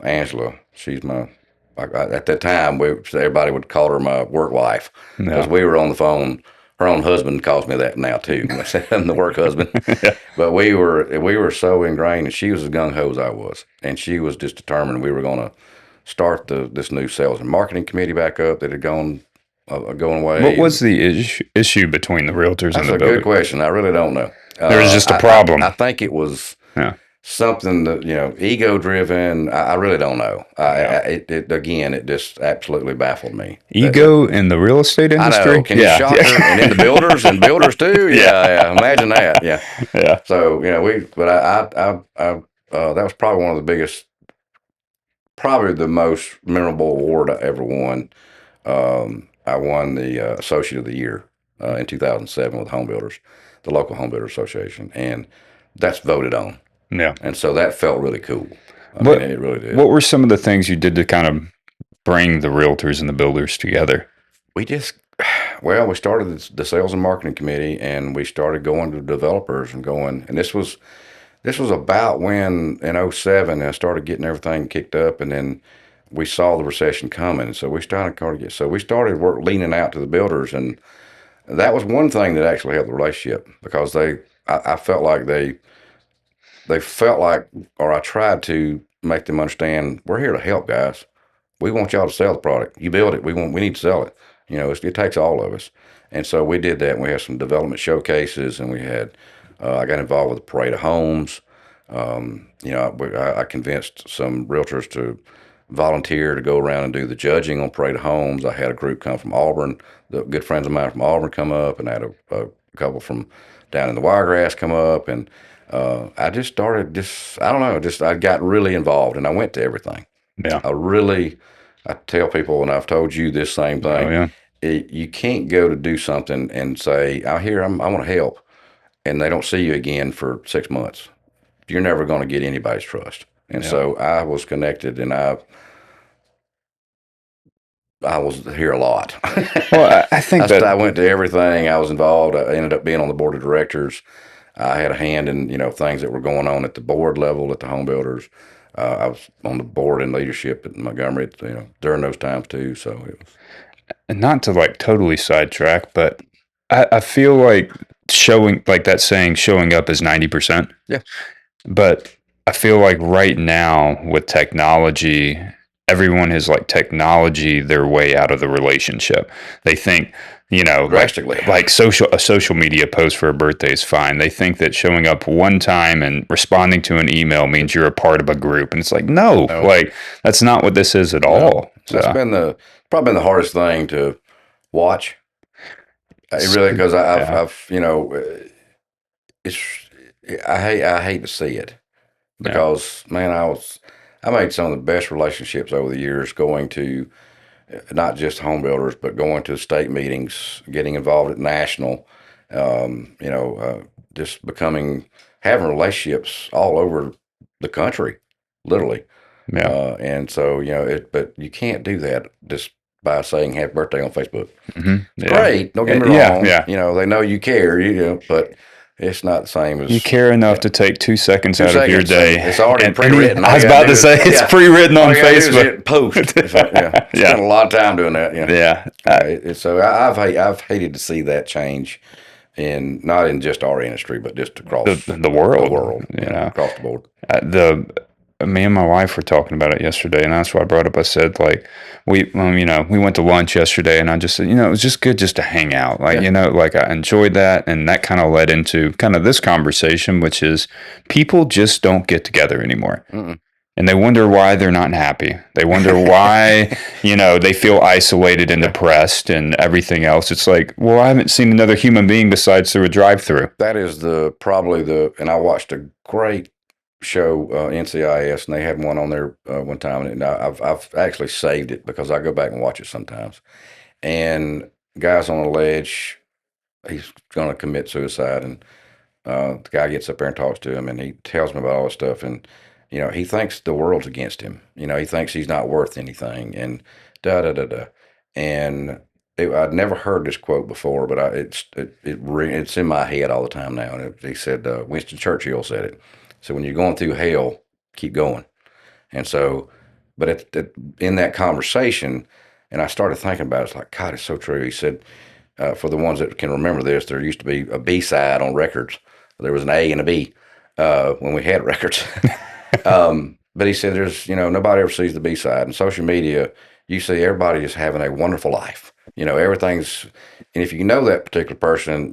Angela, she's at that time, everybody would call her my work wife because Yeah. we were on the phone. Her own husband calls me that now too. I'm the work husband. Yeah. But we were so ingrained, and she was as gung ho as I was, and she was just determined we were going to start this new sales and marketing committee back up that had going What away. was And the issue between the realtors and that's the a good builders? question. I really don't know. There was just a I problem. think it was Yeah. something that ego driven. I really don't know. Yeah. It just absolutely baffled me. Ego in the real estate I know. industry? Can you Yeah. shocker? And in the builders and builders too. Yeah. Yeah. Imagine that. Yeah. Yeah. So but that was probably one of the biggest, probably the most memorable award I ever won. I won the Associate of the Year in 2007 with Home Builders, the local Home Builder Association, and that's voted on. Yeah. And so that felt really cool. I mean, What it really did. what were some of the things you did to kind of bring the realtors and the builders together? We just, well, we started the sales and marketing committee, and we started going to developers and this was about when in '07 I started getting everything kicked up, and then we saw the recession coming. So we started leaning out to the builders, and that was one thing that actually helped the relationship because I felt like they felt like, or I tried to make them understand, we're here to help, guys. We want y'all to sell the product. You build it. We need to sell it. It takes all of us. And so we did that. And we had some development showcases, and I got involved with the Parade of Homes. I convinced some realtors to volunteer to go around and do the judging on Parade of Homes. I had a group come from Auburn, the good friends of mine from Auburn come up, and I had a couple from down in the Wiregrass come up, and I just started I don't know, I got really involved, and I went to everything. Yeah. I tell people, and I've told you this same Oh, thing, yeah. you can't go to do something and say, "Out here, I want to help," and they don't see you again for 6 months. You're never going to get anybody's trust. And Yeah. so I was connected, and I was here a lot. Well, I think I that went to everything. I was involved. I ended up being on the board of directors. I had a hand in things that were going on at the board level at the home builders. I was on the board and leadership at Montgomery, during those times too. So it was. and not to like totally sidetrack, but I feel like showing like that saying showing up is 90%. Yeah. But I feel like right now with technology, everyone has like technology their way out of the relationship. They think you know, drastically. like a social media post for a birthday is fine. They think that showing up one time and responding to an email means you're a part of a group, and it's like, no, No. like that's not what this is at all. So That's probably been the hardest thing to watch. It really, because yeah, I've it's I hate to see it, yeah, because man, I made some of the best relationships over the years going to not just home builders, but going to state meetings, getting involved at national, just having relationships all over the country, literally. yeah. And so, but you can't do that just by saying happy birthday on Facebook. It's Yeah. great. Don't get me Yeah, wrong. yeah. They know you care, but it's not the same as You care enough to take 2 seconds two out of your seconds. day. It's already And pre-written. I was about to say it's pre-written on All you gotta do is Facebook. hit post. Spend a lot of time doing that. Yeah. So I've hated to see that change, not in just our industry, but just across The world. the world, You know, across the board. Me and my wife were talking about it yesterday, and that's why I brought up. I said, like, we went to lunch yesterday, and I just said, it was just good just to hang out. Like, like I enjoyed that, and that kind of led into kind of this conversation, which is people just don't get together anymore. Mm-mm. And they wonder why they're not happy. They wonder why, they feel isolated and depressed and everything else. It's like, well, I haven't seen another human being besides through a drive-through. That is and I watched a great show, NCIS, and they had one on there one time, and I've actually saved it because I go back and watch it sometimes. And guy's on a ledge, he's going to commit suicide, and the guy gets up there and talks to him, and he tells him about all this stuff, and he thinks the world's against him. He thinks he's not worth anything, and da da da da. And I'd never heard this quote before, but it's in my head all the time now. And he said, Winston Churchill said it. So when you're going through hell, keep going. And so, but in that conversation, and I started thinking about it, it's like, God, it's so true. He said, for the ones that can remember this, there used to be a B side on records. There was an A and a B when we had records. But he said, there's, nobody ever sees the B side. And social media, you see everybody is having a wonderful life. Everything's, and if you know that particular person,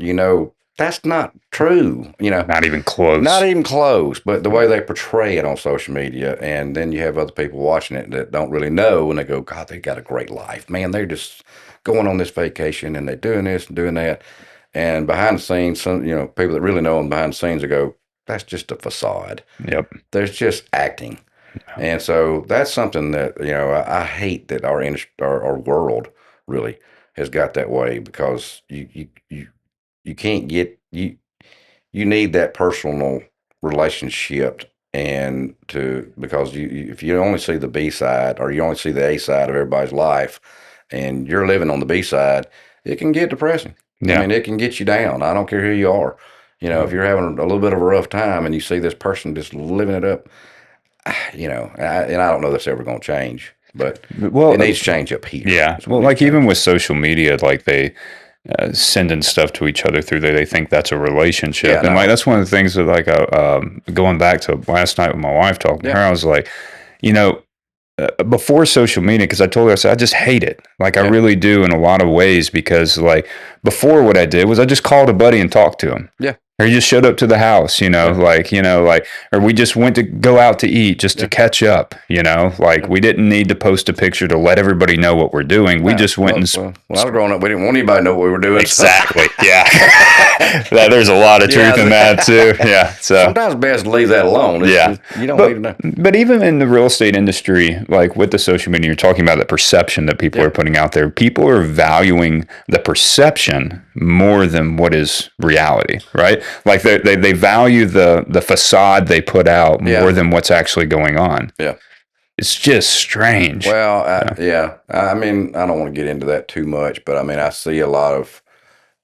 that's not true. Not even close. Not even close. But the way they portray it on social media, and then you have other people watching it that don't really know, and they go, God, they got a great life. Man, they're just going on this vacation, and they're doing this and doing that. And behind the scenes, some, people that really know them behind the scenes, they go, that's just a facade. Yep. There's just acting. And so that's something that, I hate that our industry, our world really has got that way, because you can't get, you need that personal relationship, because if you only see the B side, or you only see the A side of everybody's life, and you're living on the B side, it can get depressing. Yeah. I mean, it can get you down. I don't care who you are. If you're having a little bit of a rough time and you see this person just living it up, and I don't know that's ever going to change, but it needs to change up here. Yeah. Well, like even with social media, like they sending stuff to each other through there, they think that's a relationship. Yeah, and like that's one of the things that, like, going back to last night with my wife talking to her, I was like, before social media, because I told her, I said, I just hate it. Like, I really do in a lot of ways, because like before, what I did was I just called a buddy and talked to him. Yeah. Or he just showed up to the house, or we just went to go out to eat just to catch up, we didn't need to post a picture to let everybody know what we're doing. We just went when I was growing up, we didn't want anybody to know what we were doing. Exactly. Yeah. There's a lot of truth in that too. Yeah. So sometimes it's best to leave that alone. You don't need to know. But even in the real estate industry, like with the social media, you're talking about the perception that people are putting out there. People are valuing the perception more than what is reality, right? Like they value the facade they put out more than what's actually going on. Yeah. It's just strange. Well, I mean, I don't want to get into that too much, but I mean, I see a lot of,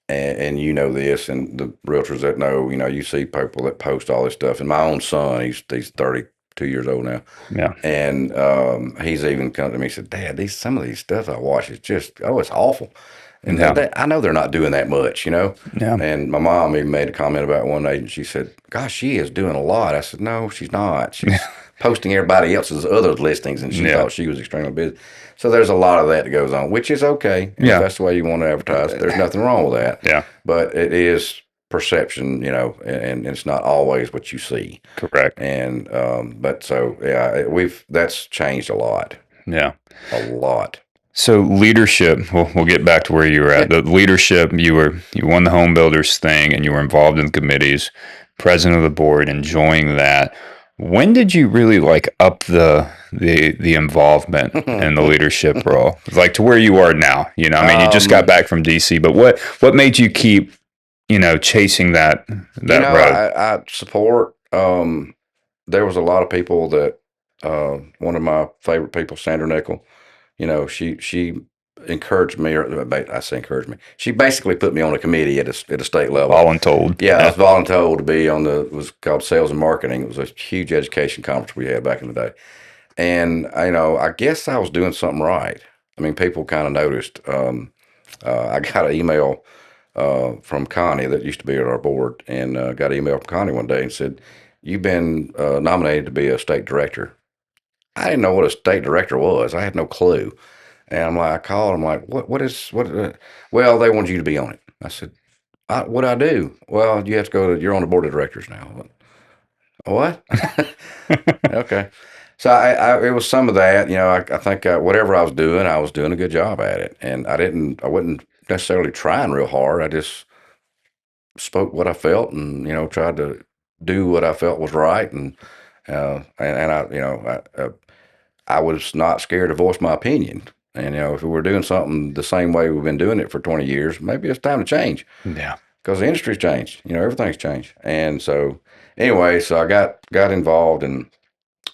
and this, and the realtors that know, you see people that post all this stuff. And my own son, he's 32 years old now. Yeah. And he's even come to me and said, Dad, some of these stuff I watch is just, it's awful. And I know they're not doing that much, Yeah. And my mom even made a comment about one agent. She said, gosh, she is doing a lot. I said, no, she's not. posting everybody else's other listings, and she Yeah. thought she was extremely busy. So there's a lot of that that goes on, which is okay. And Yeah. if that's the way you want to advertise, there's nothing wrong with that. Yeah. But it is perception, and it's not always what you see. Correct. And but so yeah, that's changed a lot. Yeah. A lot. So leadership, we'll get back to where you were at. The leadership, you won the home builders thing, and you were involved in committees, president of the board, enjoying that. When did you really like up the involvement in the leadership role, like to where you are now? I mean, you just got back from DC, but what made you keep chasing that road? I support. There was a lot of people that one of my favorite people, Sandra Nickel. She encouraged me, or I say encouraged me. She basically put me on a committee at a state level. Voluntold. Yeah, I was voluntold to be on it was called Sales and Marketing. It was a huge education conference we had back in the day. And, I guess I was doing something right. I mean, people kind of noticed. I got an email from Connie that used to be at our board, and got an email from Connie one day and said, "You've been nominated to be a state director." I didn't know what a state director was. I had no clue. And I called. I'm like, what? Well, they wanted you to be on it. I said, what do I do? Well, you have to you're on the board of directors now. I went, what? Okay. So it was some of that, I think whatever I was doing a good job at it. And I wasn't necessarily trying real hard. I just spoke what I felt and, tried to do what I felt was right. And I was not scared to voice my opinion. And, if we were doing something the same way we've been doing it for 20 years, maybe it's time to change. Yeah. Because the industry's changed. Everything's changed. And so, anyway, so I got involved, and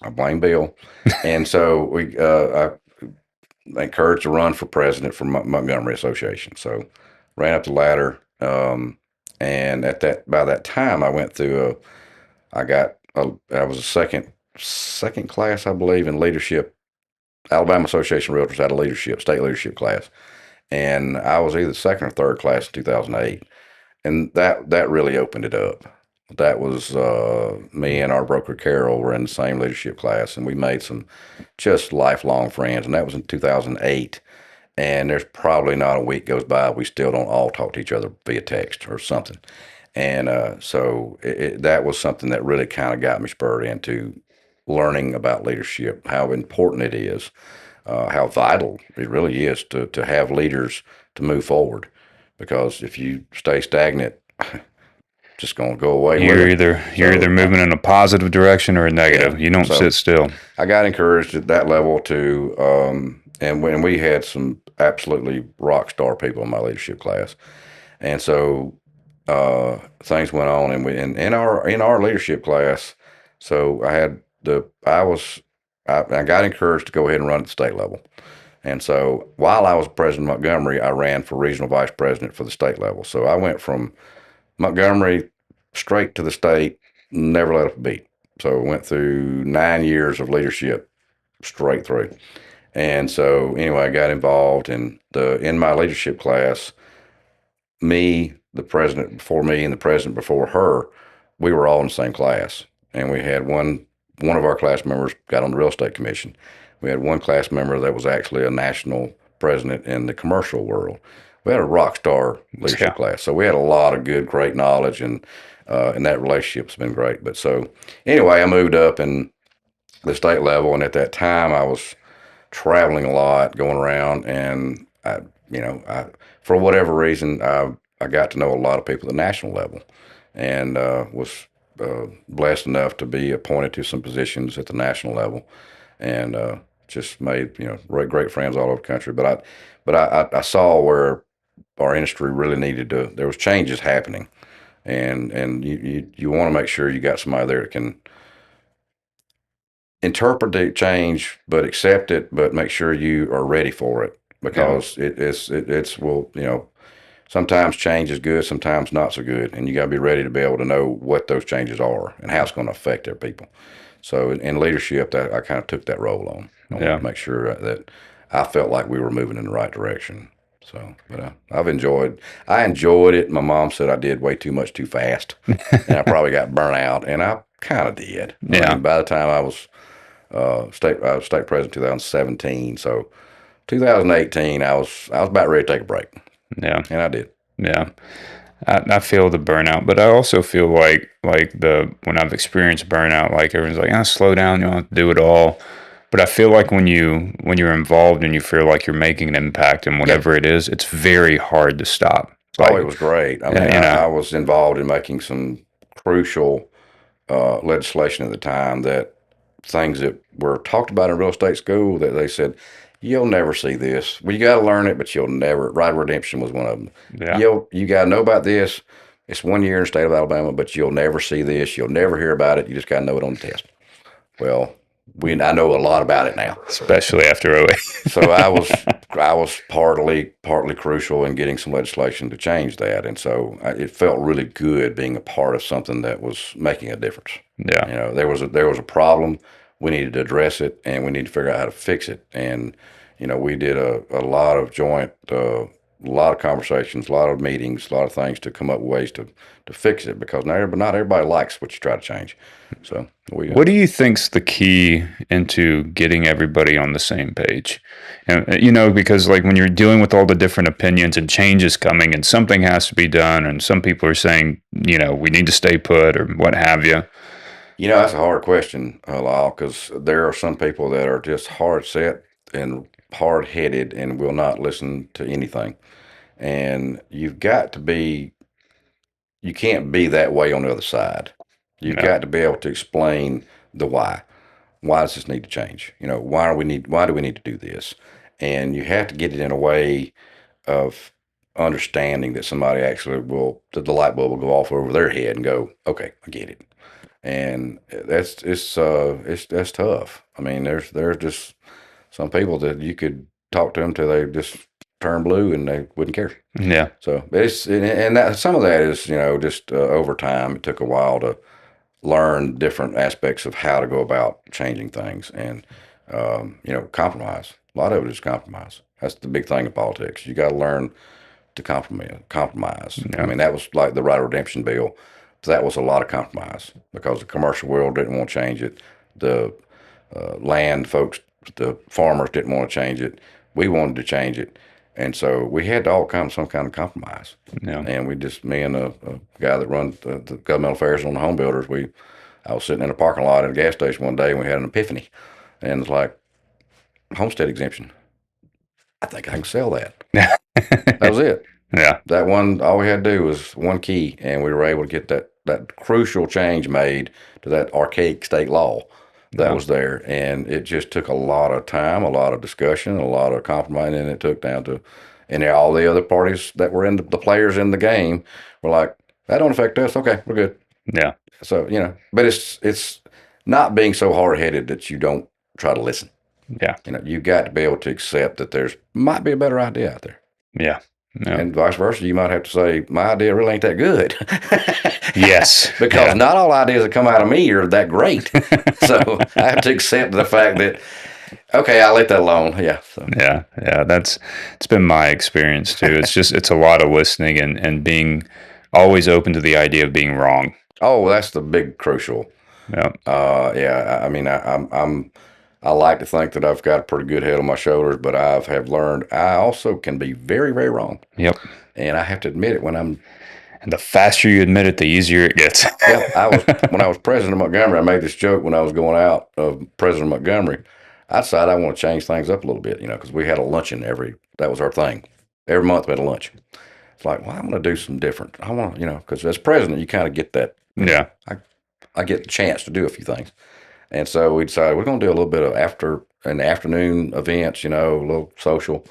I blame Bill. And so I encouraged to run for president for Montgomery Association. So ran up the ladder. And by that time, I went through I was a second class, I believe, in leadership. Alabama Association of Realtors had a state leadership class. And I was either second or third class in 2008. And that really opened it up. That was me and our broker Carol were in the same leadership class, and we made some just lifelong friends. And that was in 2008. And there's probably not a week goes by we still don't all talk to each other via text or something. And so that was something that really kind of got me spurred into learning about leadership, how important it is, how vital it really is to have leaders to move forward. Because if you stay stagnant, just going to go away. You're either moving in a positive direction or a negative. Yeah, you don't sit still. I got encouraged at that level to, and when we had some absolutely rock star people in my leadership class, and so things went on, and in our leadership class, so I got encouraged to go ahead and run at the state level. And so while I was president of Montgomery, I ran for regional vice president for the state level. So I went from Montgomery straight to the state, never let up a beat. So I went through 9 years of leadership straight through. And so anyway, I got involved in my leadership class. The president before me and the president before her, we were all in the same class. And we had one of our class members got on the real estate commission. We had one class member that was actually a national president in the commercial world. We had a rock star leadership class. So we had a lot of great knowledge, and that relationship's been great. But so anyway, I moved up in the state level, and at that time I was traveling a lot, going around, and I for whatever reason, I got to know a lot of people at the national level, and was blessed enough to be appointed to some positions at the national level, and just made great friends all over the country. But I saw where our industry really needed to. There was changes happening, and you want to make sure you got somebody there that can interpret the change, but accept it, but make sure you are ready for it, because sometimes change is good, sometimes not so good, and you got to be ready to be able to know what those changes are and how it's going to affect their people. So in leadership, that I kind of took that role on. I wanted to make sure that I felt like we were moving in the right direction. So, but I enjoyed it. My mom said I did way too much too fast, and I probably got burnt out, and I kind of did. Yeah. I mean, by the time I was I was state president 2017. So 2018, I was about ready to take a break, Yeah. and I did. Yeah. I feel the burnout, but I also feel like the when I've experienced burnout, like everyone's like, slow down, you don't have to do it all. But I feel like when you're involved and you feel like you're making an impact in Yeah. whatever it is, it's very hard to stop. Oh, it Like, was great. I mean, I was involved in making some crucial legislation at the time, that things that were talked about in real estate school that they said, you'll never see this. Well, you got to learn it, but you'll never. Right redemption was one of them. yeah, You got to know about this. It's 1 year in the state of Alabama, but you'll never see this. You'll never hear about it. You just got to know it on the test. Well, I know a lot about it now. especially after 08. So I was partly crucial in getting some legislation to change that, and so it felt really good being a part of something that was making a difference. Yeah. You know, there was a problem. We needed to address it, and we needed to figure out how to fix it. And you know, we did a lot of joint, a lot of conversations, a lot of meetings, a lot of things to come up with ways to fix it, because not everybody likes what you try to change. So What do you think's the key into getting everybody on the same page? And because like when you're dealing with all the different opinions and changes coming, and something has to be done, and some people are saying, we need to stay put or what have you. You know, that's a hard question, Lyle, because there are some people that are just hard set and hard headed and will not listen to anything. And you can't be that way on the other side. You've Yeah. got to be able to explain the why. Why does this need to change? You know, why do we need to do this? And you have to get it in a way of understanding that somebody actually that the light bulb will go off over their head and go, okay, I get it. And that's tough. I mean, there's just some people that you could talk to them till they just turn blue and they wouldn't care. Yeah. So and that some of that is just over time. It took a while to learn different aspects of how to go about changing things, and compromise. A lot of it is compromise. That's the big thing in politics. You got to learn to compromise. Yeah. I mean, that was like the right redemption bill. That was a lot of compromise because the commercial world didn't want to change it. The land folks, the farmers didn't want to change it. We wanted to change it. And so we had to all come to some kind of compromise. Yeah. And me and a guy that runs the governmental affairs on the home builders, I was sitting in a parking lot at a gas station one day and we had an epiphany. And it's like, homestead exemption. I think I can sell that. That was it. Yeah. That one, all we had to do was one key, and we were able to get that crucial change made to that archaic state law that was there. And it just took a lot of time, a lot of discussion, a lot of compromise, and it took down to, and all the other parties that were the players in the game were like, that don't affect us. Okay, we're good. Yeah. So, but it's not being so hard headed that you don't try to listen. Yeah. You've got to be able to accept that there's might be a better idea out there. Yeah. Yeah. And vice versa, you might have to say, my idea really ain't that good. Yes. Because not all ideas that come out of me are that great. So I have to accept the fact that, okay, I'll let that alone. Yeah. So. Yeah. It's been my experience too. It's a lot of listening and being always open to the idea of being wrong. Oh, that's the big crucial. Yeah. Yeah. I mean, I like to think that I've got a pretty good head on my shoulders, but have learned I also can be very, very wrong. Yep. And I have to admit it And the faster you admit it, the easier it gets. Yeah, when I was president of Montgomery, I made this joke when I was going out of president of Montgomery. I decided I want to change things up a little bit, because we had a luncheon that was our thing. Every month we had a lunch. It's like, well, I want to do some different. I want to, because as president, you kind of get that. Yeah. I get the chance to do a few things. And so we decided we're going to do a little bit of afternoon events, a little social.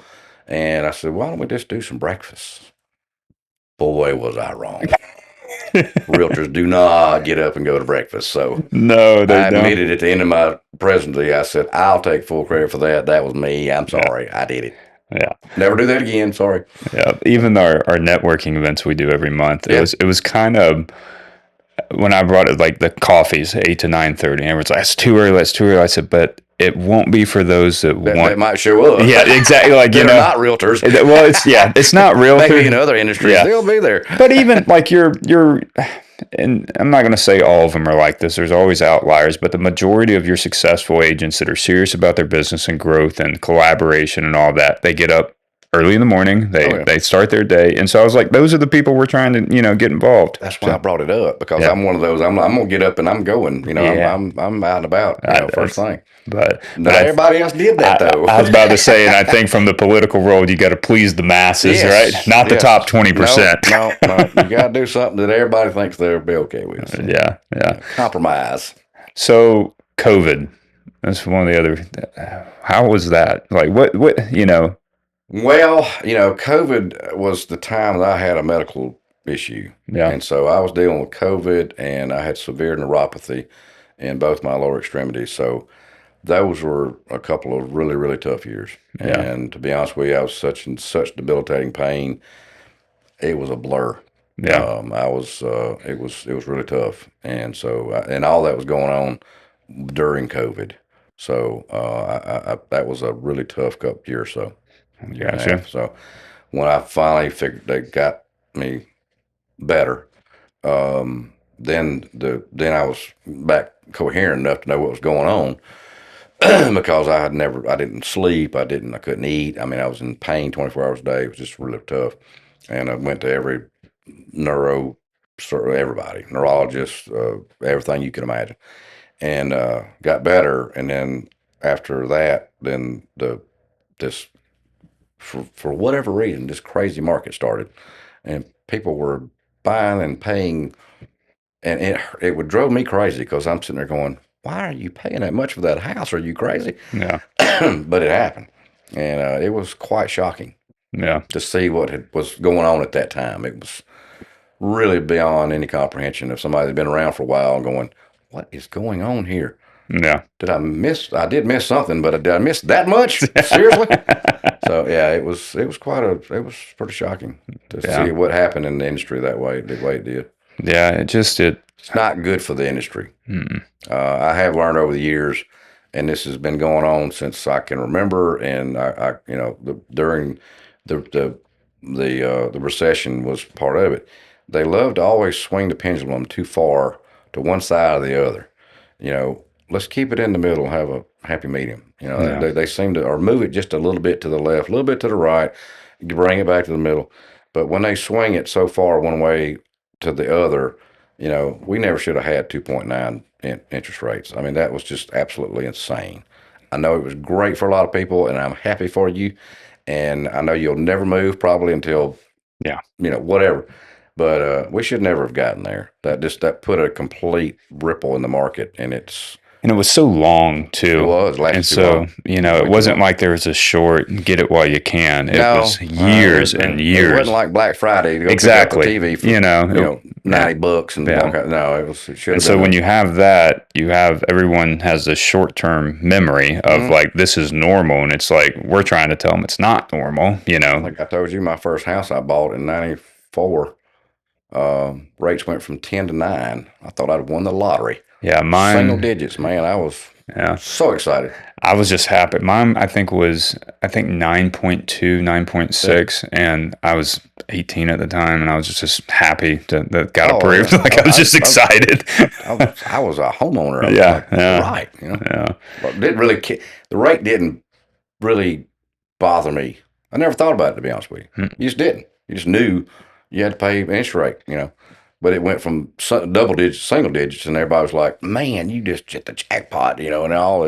And I said, why don't we just do some breakfasts? Boy, was I wrong. Realtors do not get up and go to breakfast. So no, they I don't. admitted at the end of my presidency, I said, I'll take full credit for that. That was me. I'm sorry. Yeah. I did it. Yeah. Never do that again. Sorry. Yeah. Even our networking events we do every month, it was kind of, when I brought it, like the coffees, 8 to 9:30, and everyone's like, "That's too early. That's too early." I said, "But it won't be for those that want." That might show up. Yeah, exactly. Like They're not realtors. Well, it's not realtor. Maybe in other industries they'll be there. But even like you're, and I'm not going to say all of them are like this. There's always outliers, but the majority of your successful agents that are serious about their business and growth and collaboration and all that, they get up early in the morning. They start their day, and so I was like, those are the people we're trying to get involved. That's why I brought it up, because I'm one of those. I'm gonna get up and I'm going. I'm out and about. First thing. But everybody else did that though. I was about to say, and I think from the political world, you got to please the masses, right? Not the top 20%. No. You got to do something that everybody thinks they'll be okay with. So. Yeah. Compromise. So COVID, that's one of the other. How was that? Like what? Well, COVID was the time that I had a medical issue. Yeah. And so I was dealing with COVID, and I had severe neuropathy in both my lower extremities. So those were a couple of really, really tough years. Yeah. And to be honest with you, I was in such debilitating pain. It was a blur. Yeah. It was really tough. And so, and all that was going on during COVID. So, that was a really tough couple year or so. Gotcha. So when I finally figured they got me better, then I was back coherent enough to know what was going on, because I didn't sleep, I couldn't eat. I mean, I was in pain 24 hours a day. It was just really tough. And I went to every everybody, neurologist, everything you can imagine, and got better. And then after that, then for whatever reason, this crazy market started, and people were buying and paying, and it would drove me crazy, because I'm sitting there going, "Why are you paying that much for that house? Are you crazy?" Yeah. But it happened, and it was quite shocking. Yeah. To see what was going on at that time. It was really beyond any comprehension of somebody that had been around for a while going, "What is going on here?" Yeah. I did miss something, but did I miss that much? Seriously? So yeah, it was pretty shocking to see what happened in the industry the way it did. Yeah, it's not good for the industry. I have learned over the years, and this has been going on since I can remember. And during the recession was part of it. They love to always swing the pendulum too far to one side or the other. Let's keep it in the middle, have a happy medium. They seem to, or move it just a little bit to the left, a little bit to the right, bring it back to the middle. But when they swing it so far one way to the other, we never should have had 2.9 interest rates. I mean, that was just absolutely insane. I know it was great for a lot of people, and I'm happy for you. And I know you'll never move probably until, whatever. But we should never have gotten there. That put a complete ripple in the market, and it was so long too. It was, and so it wasn't like there was a short get it while you can. It was years and years. It wasn't like Black Friday to go exactly pick up a TV for $90 and no, it should have. And so when you have that, everyone has a short term memory of like this is normal, and it's like we're trying to tell them it's not normal. Like I told you, my first house I bought in '94. Rates went from 10 to 9. I thought I'd won the lottery. Yeah, mine single digits, man. I was so excited. I was just happy. Mine, I think 9.2, 9.6, and I was 18 at the time, and I was just happy that got approved. Yeah. I was just excited. I was a homeowner. Right. But the rate didn't really bother me. I never thought about it, to be honest with you. You just didn't. You just knew you had to pay interest rate, But it went from double digits, single digits, and everybody was like, "Man, you just hit the jackpot," and all,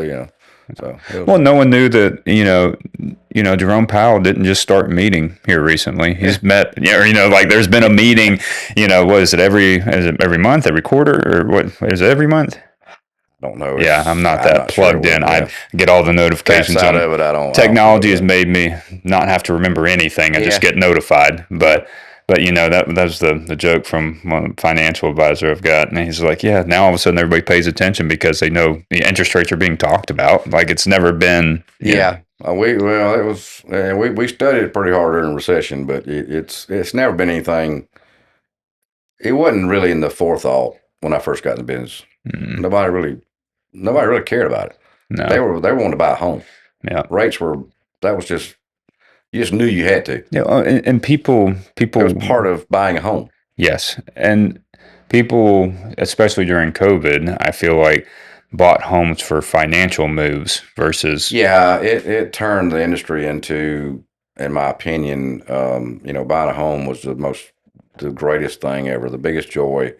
So no one knew that, Jerome Powell didn't just start meeting here recently. He's met, like there's been a meeting, is it every month, every quarter, or what is it every month? Don't know. I'm not that plugged in. I get all the notifications on it. Technology has made me not have to remember anything. I just get notified, But that's the joke from one financial advisor I've got, and he's like, "Yeah, now all of a sudden everybody pays attention because they know the interest rates are being talked about. Like it's never been." It was. We studied it pretty hard during the recession, but it's never been anything. It wasn't really in the forethought when I first got in the business. Nobody really cared about it. No. They were wanting to buy a home. Yeah. Rates were that was just you just knew you had to. Yeah. And people, It was part of buying a home. yes. And people, especially during COVID, I feel like bought homes for financial moves versus, Yeah, it turned the industry into, in my opinion, buying a home was the greatest thing ever, the biggest joy.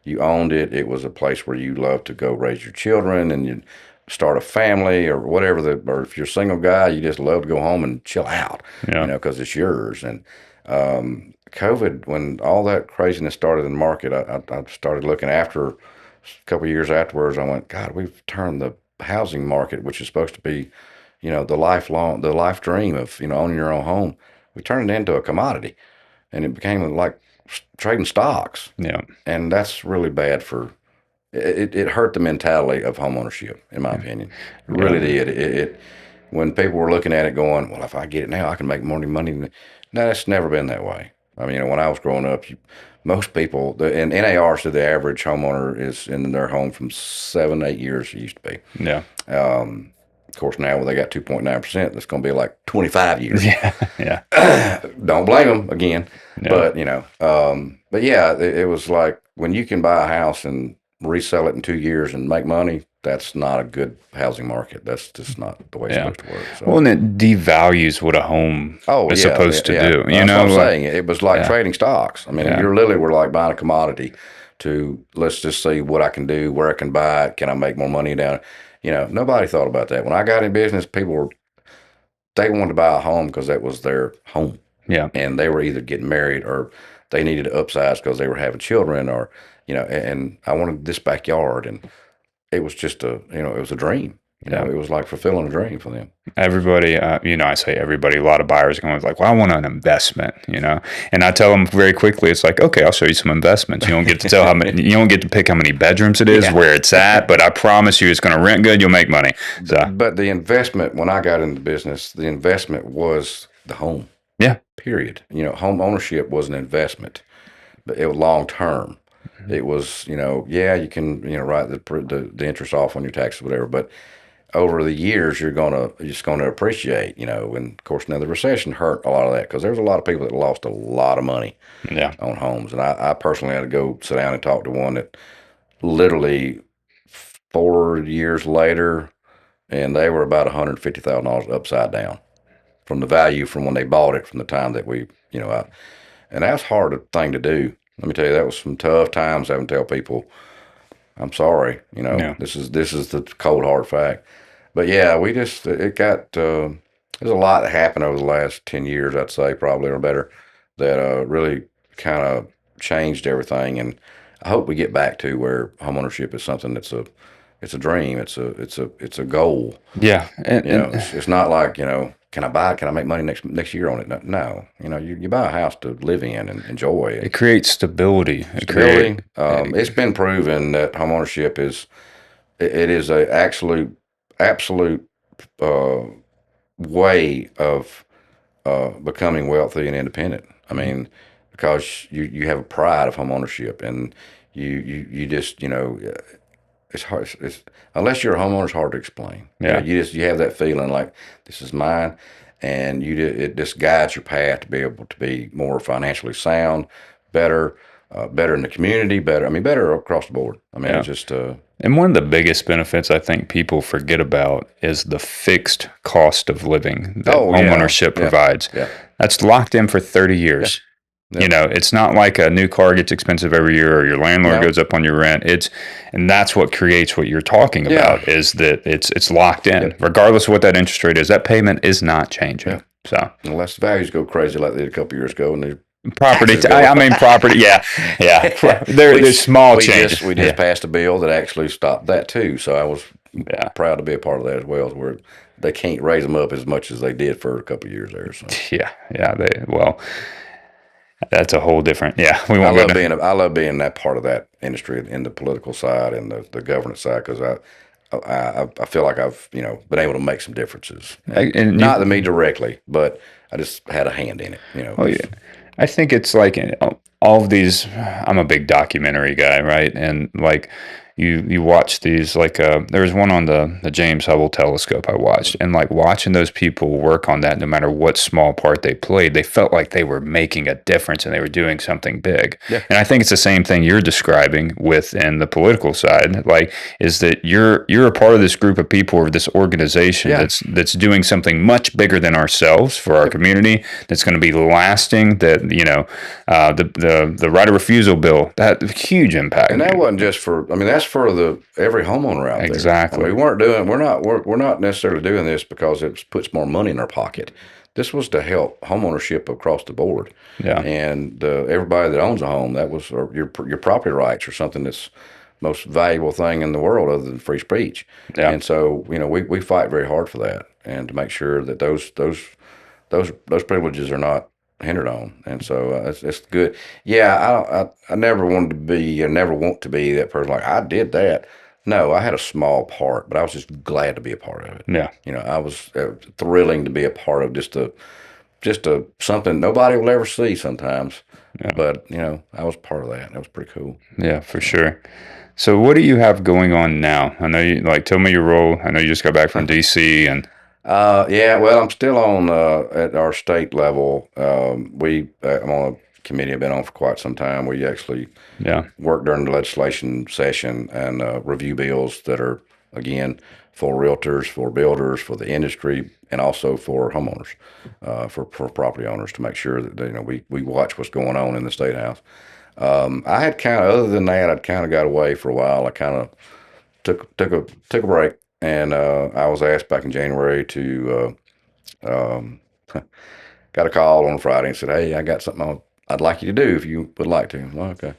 You owned it. It was a place where you loved to go raise your children and you start a family or whatever. Or if you're a single guy, you just love to go home and chill out, yeah. because it's yours. And COVID, when all that craziness started in the market, I started looking after a couple of years afterwards. I went, God, we've turned the housing market, which is supposed to be, the life dream of, owning your own home. We turned it into a commodity, and it became like trading stocks. Yeah. And that's really bad for it hurt the mentality of homeownership, in my opinion. It really did. When people were looking at it going, well, if I get it now, I can make more money. No, it's never been that way. I mean, when I was growing up, most people, in NAR said the average homeowner is in their home from 7 to 8 years. It used to be. Yeah. Of course, now when they got 2.9%, that's going to be like 25 years. Yeah. Yeah. Don't blame them again. No. But yeah, it was like when you can buy a house and resell it in 2 years and make money, that's not a good housing market. That's just not the way it's supposed to work. So. Well, and it devalues what a home is supposed to do. That's what I'm saying. It was like trading stocks. I mean, you literally were like buying a commodity to, let's just see what I can do, where I can buy it, can I make more money down? Nobody thought about that. When I got in business, they wanted to buy a home because that was their home. Yeah. And they were either getting married or they needed to upsize because they were having children or, and I wanted this backyard. And it was just it was a dream. It was like fulfilling a dream for them. Everybody, I say everybody, a lot of buyers are going like, well, I want an investment, and I tell them very quickly, it's like, okay, I'll show you some investments. You don't get to tell how many, you don't get to pick how many bedrooms it is, where it's at, but I promise you it's going to rent good. You'll make money. So. But the investment, when I got into business, the investment was the home. Yeah. Period. Home ownership was an investment, but it was long term. It was, you can, write the interest off on your taxes, whatever, but over the years, you're just gonna appreciate, and of course now the recession hurt a lot of that because there's a lot of people that lost a lot of money on homes, and I personally had to go sit down and talk to one that literally 4 years later, and they were about $150,000 upside down from the value from when they bought it from the time that we, and that's hard a thing to do. Let me tell you, that was some tough times having to tell people, I'm sorry, this is the cold hard fact. But yeah, there's a lot that happened over the last 10 years, I'd say, probably or better, that really kind of changed everything. And I hope we get back to where homeownership is something it's a dream, it's a goal. Yeah. It's not like, can I buy it? Can I make money next year on it? No. You buy a house to live in and enjoy. It creates stability. It's been proven that homeownership is a absolute way of becoming wealthy and independent. I mean, because you have a pride of homeownership, and you just it's hard. It's unless you're a homeowner, it's hard to explain. Yeah, you have that feeling like this is mine, and it just guides your path to be able to be more financially sound, better in the community, better across the board. It's just. And one of the biggest benefits I think people forget about is the fixed cost of living that homeownership provides. Yeah. That's locked in for 30 years. Yeah. It's not like a new car gets expensive every year or your landlord goes up on your rent. And that's what creates what you're talking about is that it's locked in. Regardless of what that interest rate is, that payment is not changing. Yeah. So unless the values go crazy like they did a couple years ago and property. Property. Yeah. There's small changes. We just passed a bill that actually stopped that too. So I was proud to be a part of that as well. Where they can't raise them up as much as they did for a couple of years there. So. Yeah. That's a whole different. Yeah, I love being that part of that industry in the political side and the governance side because I feel like I've been able to make some differences. And not to me directly, but I just had a hand in it. Oh yeah. I think it's like all of these, I'm a big documentary guy, right? And like you watch these, like there was one on the James Hubble telescope I watched, and like watching those people work on that, no matter what small part they played, they felt like they were making a difference and they were doing something big. Yeah. And I think it's the same thing you're describing within the political side, like is that you're a part of this group of people or this organization Yeah. that's doing something much bigger than ourselves for our community, that's going to be lasting, that the right of refusal bill, that huge impact. And that wasn't just for, I mean, that's for every homeowner out there. Exactly. I mean, we're not necessarily doing this because it puts more money in our pocket. This was to help homeownership across the board. Yeah. And everybody that owns a home, that was your property rights are something that's most valuable thing in the world other than free speech. Yeah. And so, we fight very hard for that and to make sure that those privileges are not hindered on, and so it's good. Yeah, I never wanted to be, I never want to be that person like I did that. No, I had a small part, but I was just glad to be a part of it. Yeah. I was thrilling to be a part of just a something nobody will ever see sometimes. Yeah. But I was part of that. That was pretty cool. Yeah, for sure. So what do you have going on now? I know you tell me your role. I know you just got back from DC and. Yeah, well, I'm still on at our state level. I'm on a committee I've been on for quite some time. We actually work during the legislation session and review bills that are, again, for realtors, for builders, for the industry, and also for homeowners, for property owners, to make sure that we watch what's going on in the state house. I had other than that, I'd kind of got away for a while. I kind of took a break. And I was asked back in January to got a call on Friday and said, "Hey, I got something I'd like you to do if you would like to." Well, okay.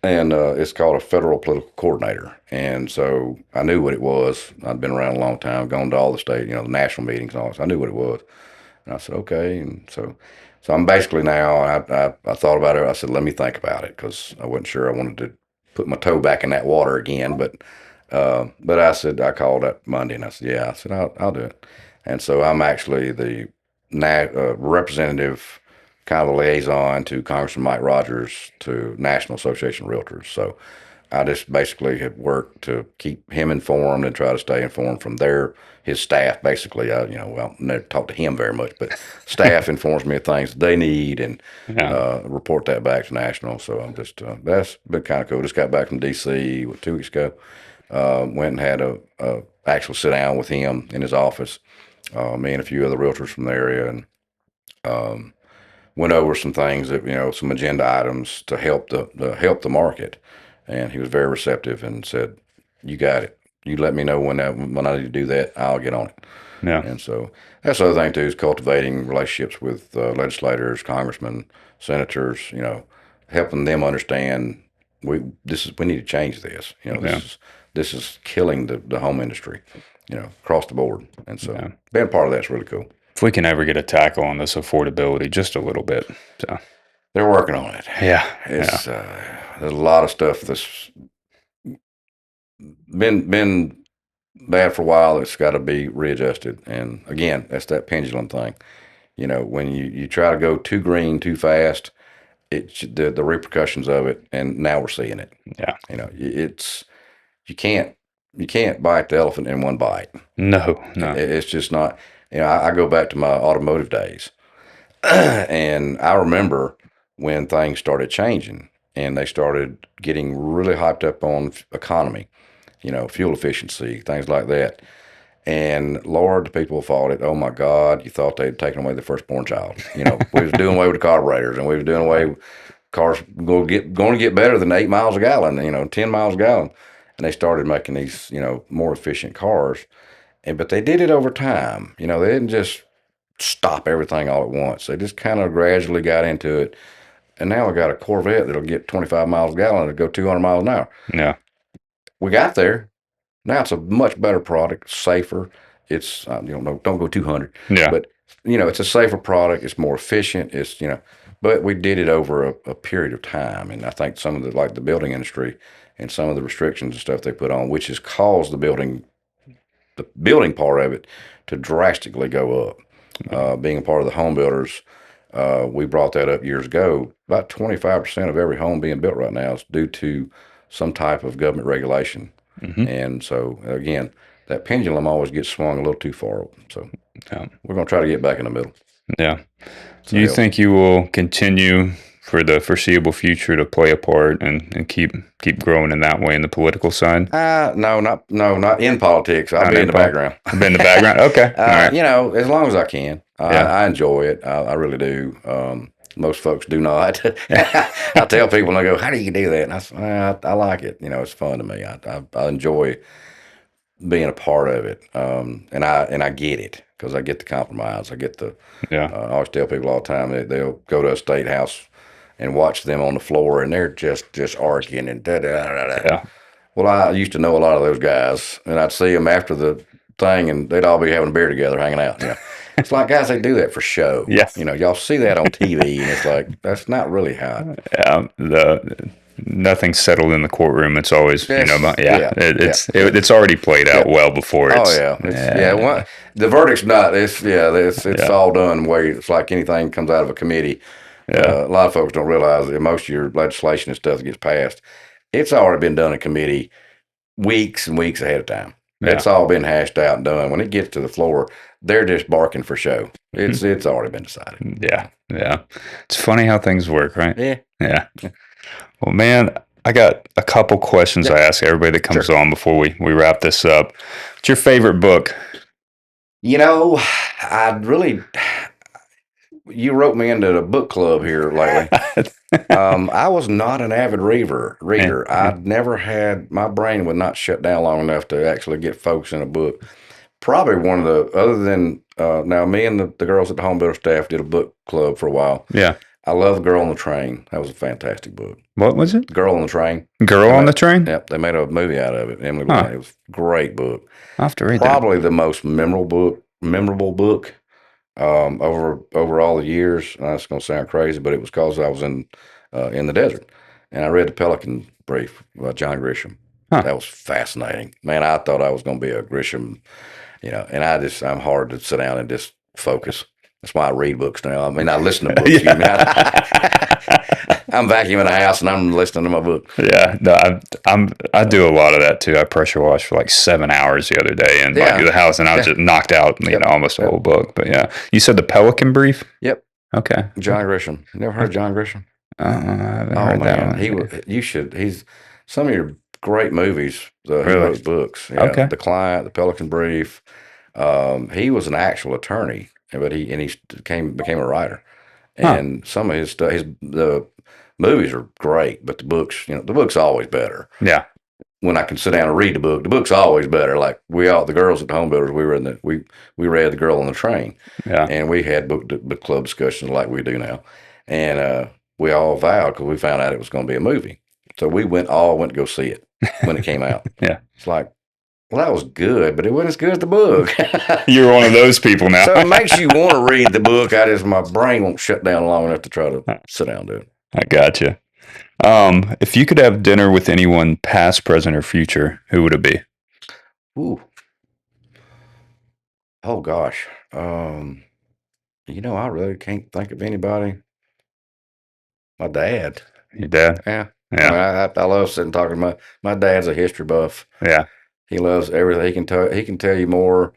And it's called a federal political coordinator. And so I knew what it was. I'd been around a long time, gone to all the state, the national meetings and all this. I knew what it was. And I said, okay. And so I'm basically now, I thought about it. I said, let me think about it, because I wasn't sure I wanted to put my toe back in that water again. But I called that Monday and I said, yeah, I said, I'll do it. And so I'm actually the representative, kind of a liaison to Congressman Mike Rogers to National Association of Realtors. So I just basically have worked to keep him informed and try to stay informed from his staff. Basically, never talk to him very much, but staff informs me of things they need and report that back to National. So I'm just, that's been kind of cool. Just got back from DC 2 weeks ago. Went and had a actual sit down with him in his office, me and a few other realtors from the area, and went over some things that some agenda items to help the market. And he was very receptive and said, "You got it. You let me know when I need to do that. I'll get on it." Yeah. And so that's the other thing too, is cultivating relationships with legislators, congressmen, senators. Helping them understand we need to change this. This is killing the home industry, across the board. And so being part of that's really cool. If we can ever get a tackle on this affordability just a little bit. So they're working on it. Yeah. It's there's a lot of stuff that's been bad for a while. It's got to be readjusted. And again, that's that pendulum thing. When you try to go too green too fast, the repercussions of it, and now we're seeing it. Yeah. It's you can't bite the elephant in one bite. No. It's just not. I go back to my automotive days, and I remember when things started changing and they started getting really hyped up on economy, fuel efficiency, things like that. And Lord, the people fought it. Oh my God, you thought they'd taken away the firstborn child. We was doing away with the carburetors, and we was doing away with cars going to get better than 8 miles a gallon, 10 miles a gallon. And they started making these, more efficient cars. But they did it over time. They didn't just stop everything all at once. They just kind of gradually got into it. And now we got a Corvette that'll get 25 miles a gallon and go 200 miles an hour. Yeah. We got there. Now it's a much better product, safer. It's don't go 200. Yeah. But it's a safer product. It's more efficient. But we did it over a period of time, and I think some of the building industry and some of the restrictions and stuff they put on, which has caused the building part of it to drastically go up. Being a part of the home builders, We brought that up years ago. About 25% of every home being built right now is due to some type of government regulation. Mm-hmm. And so, again, that pendulum always gets swung a little too far. So Yeah. we're going to try to get back in the middle. Yeah. Do So you think you will continue for the foreseeable future to play a part and keep growing in that way in the political side? not in politics. I'll Not be in in the pol- background. I've been in the background. Okay. All right. As long as I can. Yeah. I enjoy it. I really do. Most folks do not. Yeah. I tell people, and they go, "How do you do that?" And I say, I like it. It's fun to me. I enjoy being a part of it, and I get it because I get the compromise. I get the. Yeah. I always tell people all the time that they'll go to a state house and watch them on the floor, and they're just arguing and da da da da. Yeah. Well, I used to know a lot of those guys, and I'd see them after the thing, and they'd all be having a beer together, hanging out. It's like, guys, they do that for show. Yeah. Y'all see that on TV, and it's like that's not really how. Nothing's settled in the courtroom. It's always it's already played out well before. The verdict's not. It's Yeah. all done. Way it's like anything comes out of a committee. Yeah. A lot of folks don't realize that most of your legislation and stuff that gets passed, it's already been done in committee weeks and weeks ahead of time. Yeah. It's all been hashed out and done. When it gets to the floor, they're just barking for show. It's already been decided. Yeah. Yeah. It's funny how things work, right? Yeah. Yeah. Well, man, I got a couple questions I ask everybody that comes on before we wrap this up. What's your favorite book? You wrote me into the book club here lately. I was not an avid reader. I'd never had, my brain would not shut down long enough to actually get focused in a book. Probably one of the, other than, now me and the girls at the home builder staff did a book club for a while. Yeah. I love Girl on the Train. That was a fantastic book. What was it? Girl on the Train. Girl on the Train? Yep. They made a movie out of it. Emily Blunt. It was a great book. I'll have to read Probably the most memorable book over all the years. That's going to sound crazy, but it was because I was in the desert, and I read the Pelican Brief by John Grisham. Huh. That was fascinating, man. I thought I was going to be a Grisham, and I'm hard to sit down and just focus. That's why I read books now. I mean, I listen to books. I'm vacuuming the house and I'm listening to my book. Yeah, no, I do a lot of that too. I pressure wash for like 7 hours the other day in the house, and I was just knocked out, almost the whole book. But yeah, you said the Pelican Brief. Yep. Okay. John Grisham. You never heard of John Grisham? I haven't heard that one. You should. He's some of your great movies. He wrote books. Yeah, okay. The Client, the Pelican Brief. He was an actual attorney, but he became a writer. And some of his stuff, the movies are great, but the books, the book's always better. Yeah. When I can sit down and read the book's always better. Like the girls at the home builders, we read The Girl on the Train. Yeah. And we had book club discussions like we do now. And we all vowed, because we found out it was going to be a movie. So we went to go see it when it came out. Yeah. It's like, well, that was good, but it wasn't as good as the book. You're one of those people now. So it makes you want to read the book. My brain won't shut down long enough to try to sit down and do it. I gotcha. If you could have dinner with anyone, past, present, or future, who would it be? Ooh. Oh gosh. I really can't think of anybody. My dad. Your dad? Yeah. Yeah. I love sitting talking to my dad's a history buff. Yeah. He loves everything. He can tell you more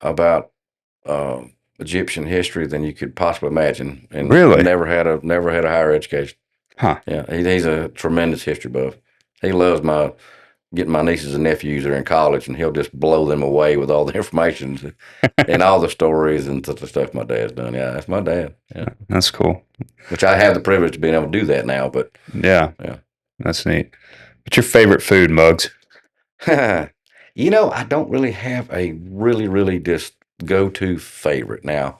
about Egyptian history than you could possibly imagine. And really? Never had a higher education. Huh. Yeah. He's a tremendous history buff. He loves getting my nieces and nephews that are in college, and he'll just blow them away with all the information and all the stories and the stuff my dad's done. Yeah, that's my dad. Yeah. That's cool. Which I have the privilege of being able to do that now, but yeah. That's neat. What's your favorite food, Muggs? I don't really have a really, really just go-to favorite. Now,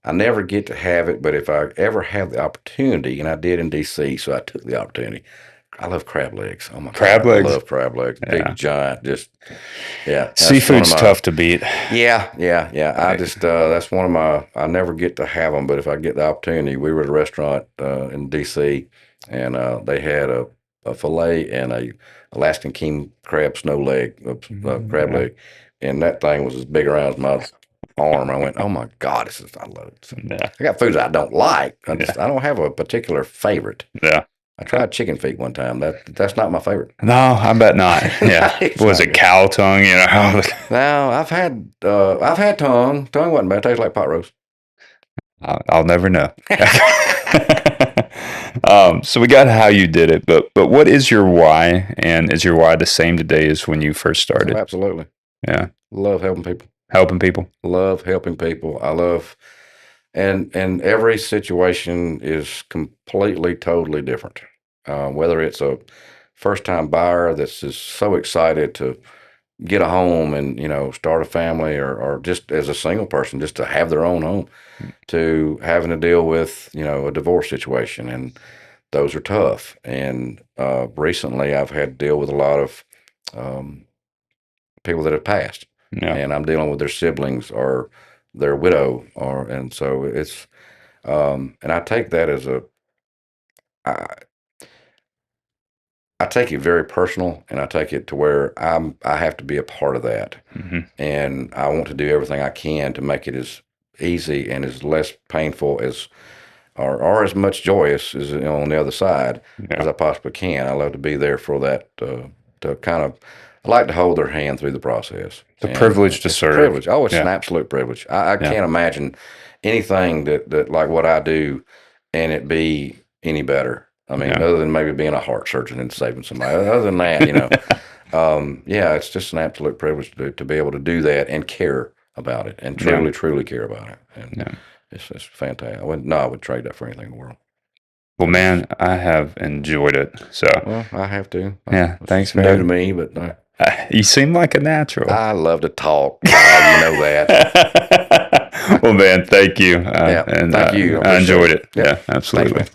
I never get to have it, but if I ever have the opportunity, and I did in D.C., so I took the opportunity. I love crab legs. Oh my crab God, legs. I love crab legs. Big, giant, Seafood's tough to beat. Yeah. I just that's one of my. I never get to have them, but if I get the opportunity, we were at a restaurant in D.C. and they had a fillet and a Alaskan king crab snow leg, crab leg, and that thing was as big around as my arm. I went, oh my God, I love it. So Yeah. I got foods I don't like. I don't have a particular favorite. Yeah. I tried chicken feet one time. That's not my favorite. No, I bet not. Yeah. Was it good. cow tongue? You know. Now I've had tongue. Tongue wasn't bad. It tastes like pot roast. I'll never know. So we got how you did it, but what is your why? And is your why the same today as when you first started? Oh, absolutely. Yeah. Love helping people. Helping people. Love helping people. I love, and every situation is completely, totally different. Whether it's a first time buyer that's just so excited to get a home and start a family, or just as a single person just to have their own home, to having to deal with a divorce situation, and those are tough. And recently I've had to deal with a lot of people that have passed, and I'm dealing with their siblings or their widow, and so it's and I take that as I take it very personal, and I take it to where I have to be a part of that, and I want to do everything I can to make it as easy and as less painful as, or as much joyous as on the other side as I possibly can. I love to be there for that, to kind of, I like to hold their hand through the process. It's a privilege to serve. Privilege. Oh, it's an absolute privilege. I can't imagine anything that like what I do and it be any better. I mean, other than maybe being a heart surgeon and saving somebody. Other than that, it's just an absolute privilege to be able to do that and care about it, and truly, truly care about it. And it's fantastic. I would trade that for anything in the world. Well, man, I have enjoyed it. So, well, I have to. Thanks for new to me, but you seem like a natural. I love to talk. You know that. Well, man, thank you. Thank you. I enjoyed it. Yeah, absolutely. Thanks,